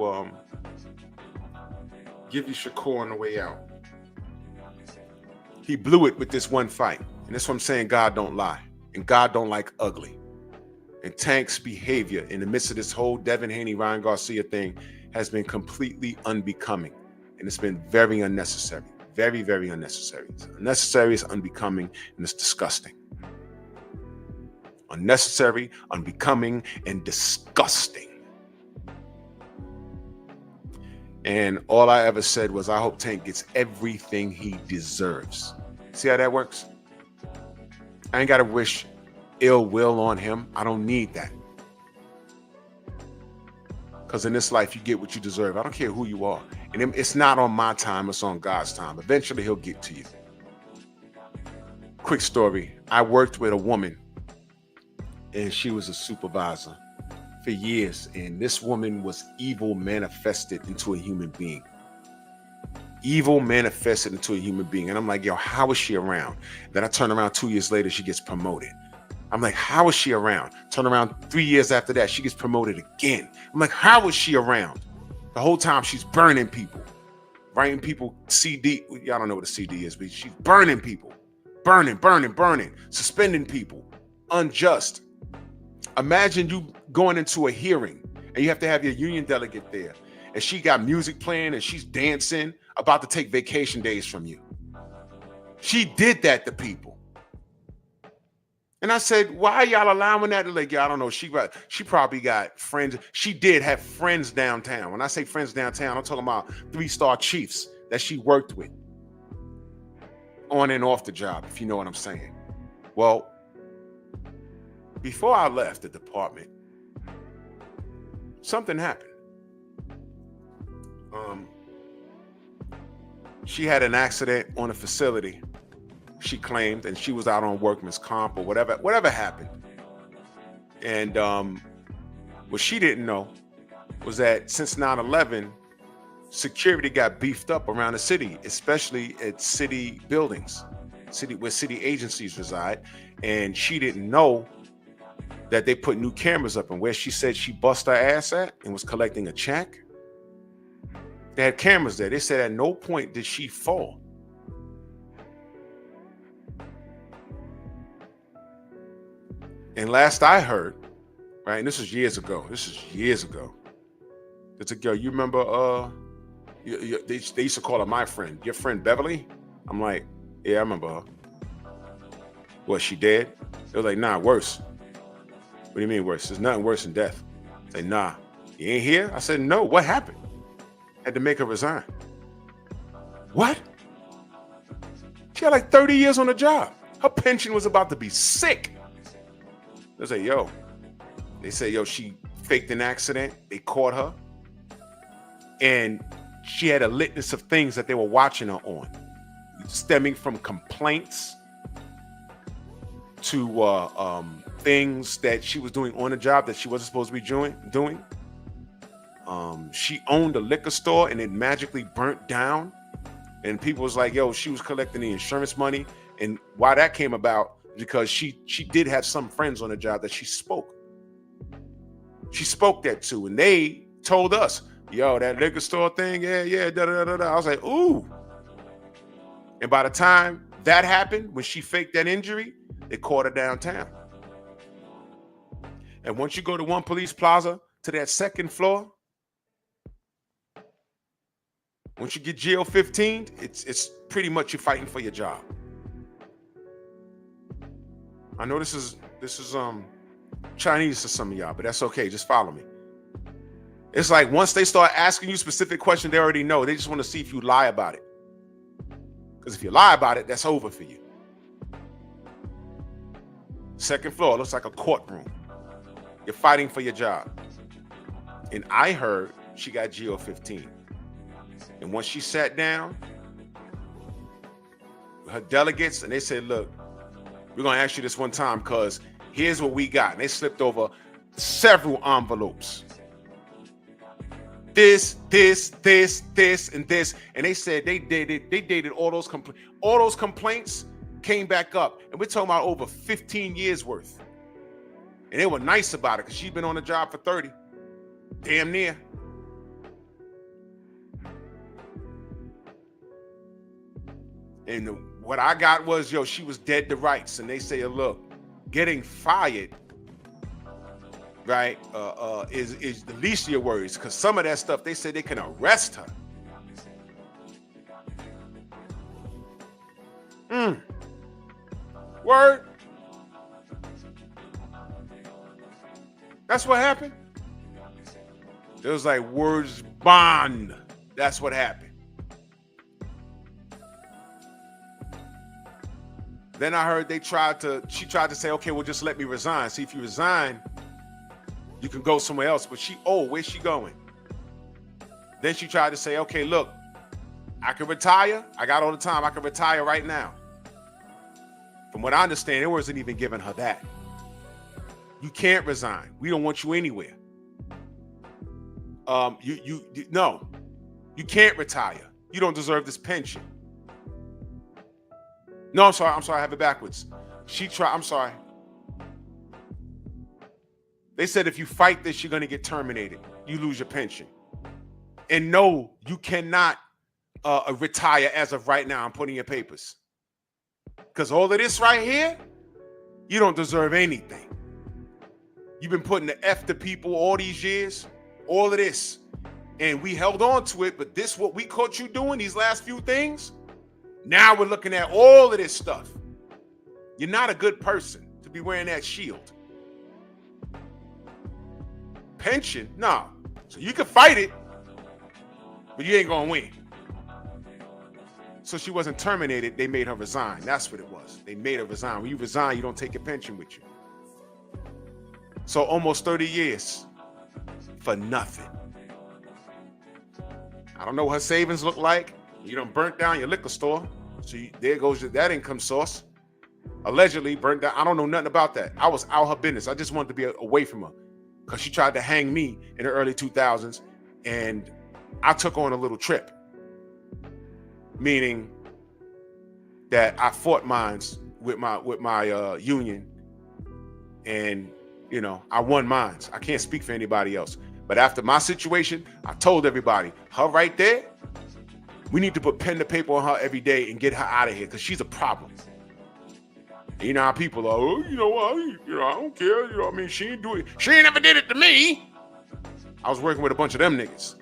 Shakur on the way out. He blew it with this one fight. And that's what I'm saying, God don't lie. And God don't like ugly. And Tank's behavior in the midst of this whole Devin Haney, Ryan Garcia thing has been completely unbecoming. And it's been very unnecessary. Very, very unnecessary. It's unnecessary, it's unbecoming, and it's disgusting. unnecessary, unbecoming, and disgusting. And all I ever said was, I hope Tank gets everything he deserves. See how that works? I ain't got to wish ill will on him. I don't need that. Because in this life, you get what you deserve. I don't care who you are. And it's not on my time, it's on God's time. Eventually, he'll get to you. Quick story. I worked with a woman, and she was a supervisor for years. And this woman was evil manifested into a human being. Evil manifested into a human being. And I'm like, yo, how is she around? Then I turn around 2 years later, she gets promoted. I'm like, how is she around? Turn around 3 years after that, she gets promoted again. I'm like, how is she around? The whole time she's burning people, writing people CD. Y'all don't know what a CD is, but she's burning people, burning, suspending people, unjust. Imagine you going into a hearing and you have to have your union delegate there, and she got music playing and she's dancing, about to take vacation days from you. She did that to people. And I said, why are y'all allowing that? Like, yeah, I don't know. She probably got friends. She did have friends downtown. When I say friends downtown, I'm talking about 3-star chiefs that she worked with on and off the job, if you know what I'm saying. Well, before I left the department, something happened. She had an accident on a facility, she claimed, and she was out on workman's comp or whatever happened. And what she didn't know was that since 9/11, security got beefed up around the city, especially at city buildings, where city agencies reside. And she didn't know that they put new cameras up, and where she said she bust her ass at and was collecting a check, they had cameras there. They said at no point did she fall. And last I heard, right, and this was years ago. It's a girl. You remember? They used to call her my friend. Your friend Beverly? I'm like, yeah, I remember her. What, she dead? They were like, nah, worse. What do you mean worse? There's nothing worse than death. Say, nah, you ain't here? I said, no. What happened? Had to make her resign. What? She had like 30 years on the job. Her pension was about to be sick. They say, yo. They say, yo, she faked an accident. They caught her. And she had a litany of things that they were watching her on, stemming from complaints to things that she was doing on the job that she wasn't supposed to be doing. She owned a liquor store and it magically burnt down. And people was like, yo, she was collecting the insurance money. And why that came about, because she did have some friends on the job that she spoke. She spoke that to, and they told us, yo, that liquor store thing, yeah, da. I was like, ooh. And by the time that happened, when she faked that injury, they caught her downtown. And once you go to One Police Plaza, to that second floor, once you get GL15, it's pretty much you're fighting for your job. I know this is Chinese to some of y'all, but that's okay. Just follow me. It's like once they start asking you specific questions, they already know. They just want to see if you lie about it. Because if you lie about it, that's over for you. Second floor looks like a courtroom. You're fighting for your job. And I heard she got GL15. And once she sat down, her delegates, and they said, look, we're going to ask you this one time because here's what we got. And they slipped over several envelopes. This, and this. And they said they dated all those complaints. All those complaints came back up. And we're talking about over 15 years worth. And they were nice about it because she'd been on the job for 30. Damn near. And what I got was, yo, she was dead to rights. And they say, look, getting fired, right, is the least of your worries. Because some of that stuff, they said they can arrest her. Word. That's what happened. It was like words bond. That's what happened. Then I heard she tried to say, okay, well, just let me resign. See, if you resign, you can go somewhere else. But where's she going? Then she tried to say, okay, look, I can retire. I got all the time. I can retire right now. From what I understand, it wasn't even giving her that. You can't resign. We don't want you anywhere. No, you can't retire. You don't deserve this pension. No, I'm sorry. I have it backwards. I'm sorry. They said if you fight this, you're going to get terminated. You lose your pension. And no, you cannot retire as of right now. I'm putting your papers. Because all of this right here, you don't deserve anything. You've been putting the F to people all these years, all of this. And we held on to it, but this, what we caught you doing, these last few things, now we're looking at all of this stuff. You're not a good person to be wearing that shield. Pension? No. So you can fight it, but you ain't gonna win. So she wasn't terminated, they made her resign. That's what it was. They made her resign. When you resign, you don't take your pension with you. So almost 30 years for nothing. I don't know what her savings look like. You done burnt down your liquor store. So there goes that income source. Allegedly burnt down. I don't know nothing about that. I was out her business. I just wanted to be away from her because she tried to hang me in the early 2000s. And I took on a little trip. Meaning that I fought mines with my union. And, you know, I won mines. I can't speak for anybody else. But after my situation, I told everybody, her right there, we need to put pen to paper on her every day and get her out of here because she's a problem. And you know how people are, oh, I don't care. You know what I mean? She ain't do it. She ain't never did it to me. I was working with a bunch of them niggas.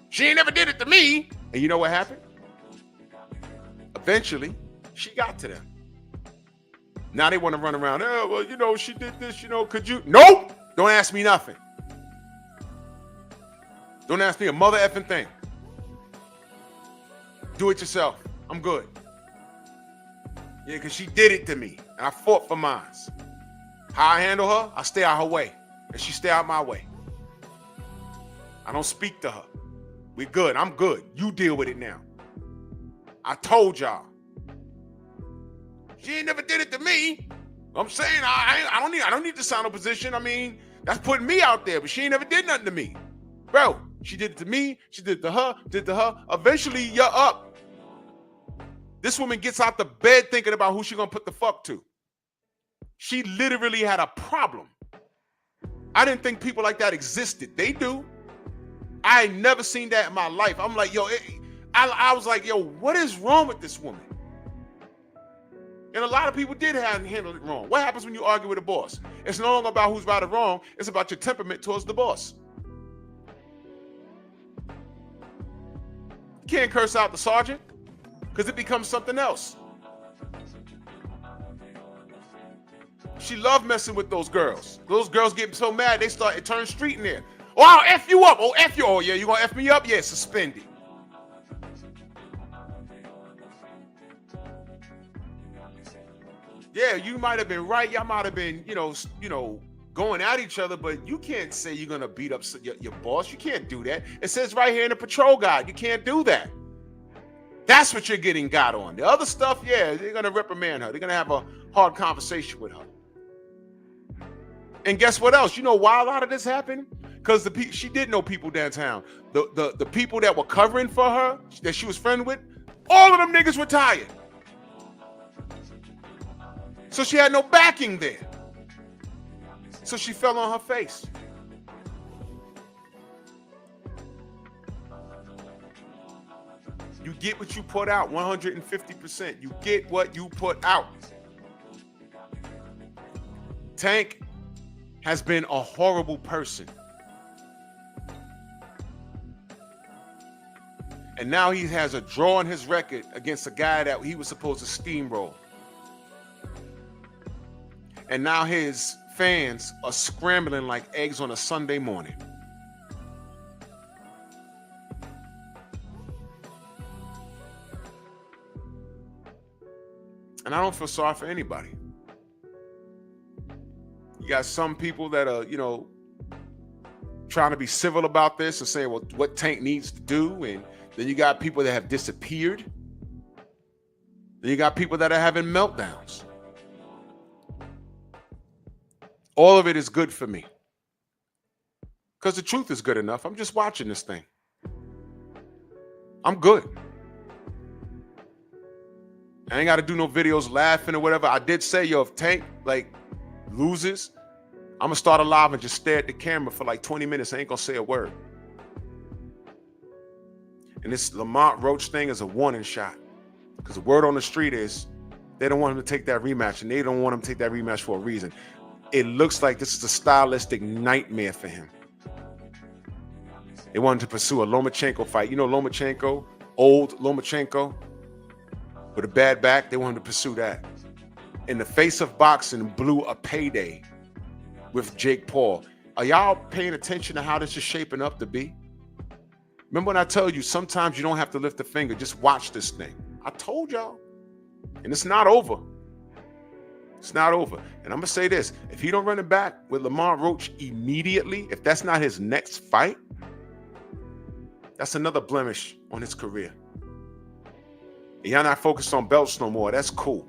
She ain't never did it to me. And you know what happened? Eventually, she got to them. Now they want to run around, oh, well, you know, she did this, you know, could you? Nope. Don't ask me nothing. Don't ask me a mother effing thing. Do it yourself. I'm good. Yeah, because she did it to me. And I fought for mine. How I handle her, I stay out her way. And she stay out my way. I don't speak to her. We're good. I'm good. You deal with it now. I told y'all. She ain't never did it to me. I'm saying I don't need to sign a position. I mean, that's putting me out there, but she ain't never did nothing to me. Bro, she did it to me, she did it to her, Eventually, you're up. This woman gets out the bed thinking about who she gonna put the fuck to. She literally had a problem. I didn't think people like that existed. They do. I ain't never seen that in my life. I'm like, yo, I was like, yo, what is wrong with this woman? And a lot of people did handle it wrong. What happens when you argue with a boss? It's no longer about who's right or wrong. It's about your temperament towards the boss. You can't curse out the sergeant because it becomes something else. She loved messing with those girls. Those girls get so mad, it turns street in there. Oh, I'll F you up. Oh, F you. Oh, yeah, you gonna F me up? Yeah, suspended. Yeah, you might have been right. Y'all might have been, going at each other, but you can't say you're gonna beat up your boss. You can't do that. It says right here in the patrol guide, you can't do that. That's what you're getting got on. The other stuff, yeah, they're gonna reprimand her. They're gonna have a hard conversation with her. And guess what else? You know why a lot of this happened? Because she did know people downtown. The people that were covering for her, that she was friends with, all of them niggas retired. So she had no backing there. So she fell on her face. You get what you put out, 150%. You get what you put out. Tank has been a horrible person. And now he has a draw on his record against a guy that he was supposed to steamroll. And now his fans are scrambling like eggs on a Sunday morning. And I don't feel sorry for anybody. You got some people that are, trying to be civil about this and saying, well, what Tank needs to do. And then you got people that have disappeared. Then you got people that are having meltdowns. All of it is good for me. Because the truth is good enough. I'm just watching this thing. I'm good. I ain't got to do no videos laughing or whatever. I did say, if Tank loses, I'm going to start a live and just stare at the camera for 20 minutes. I ain't going to say a word. And this Lamont Roach thing is a warning shot. Because the word on the street is they don't want him to take that rematch. And they don't want him to take that rematch for a reason. It looks like this is a stylistic nightmare for him. They wanted to pursue a Lomachenko fight. Lomachenko, old Lomachenko, with a bad back. They wanted to pursue that. In the face of boxing, blew a payday with Jake Paul. Are y'all paying attention to how this is shaping up to be? Remember when I told you, sometimes you don't have to lift a finger. Just watch this thing. I told y'all. And it's not over. It's not over. And I'm going to say this. If he don't run it back with Lamont Roach immediately, if that's not his next fight, that's another blemish on his career. And y'all not focused on belts no more. That's cool.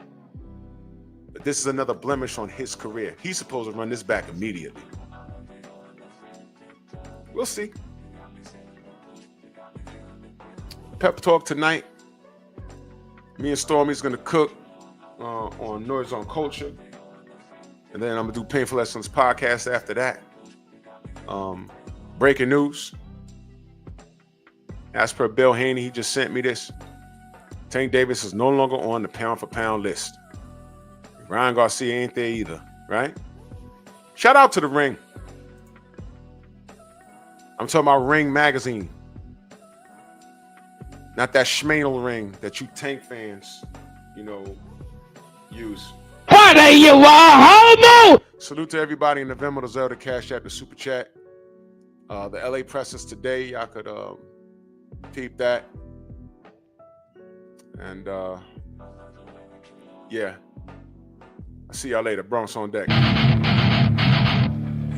But this is another blemish on his career. He's supposed to run this back immediately. We'll see. Pep Talk tonight. Me and Stormy's going to cook on Noise on Culture. And then I'm going to do Painful Excellence podcast after that. Breaking news. As per Bill Haney, he just sent me this. Tank Davis is no longer on the pound-for-pound list. Ryan Garcia ain't there either, right? Shout out to The Ring. I'm talking about Ring Magazine. Not that schmanel ring that you Tank fans, use. What are you, a homo? Salute to everybody in the Venmo, the Zelda, Cash App, the Super Chat. The LA Presses today, y'all could peep that. And yeah. I'll see y'all later. Bronx on deck.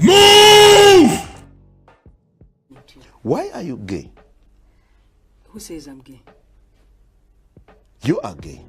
Move! Why are you gay? Who says I'm gay? You are gay.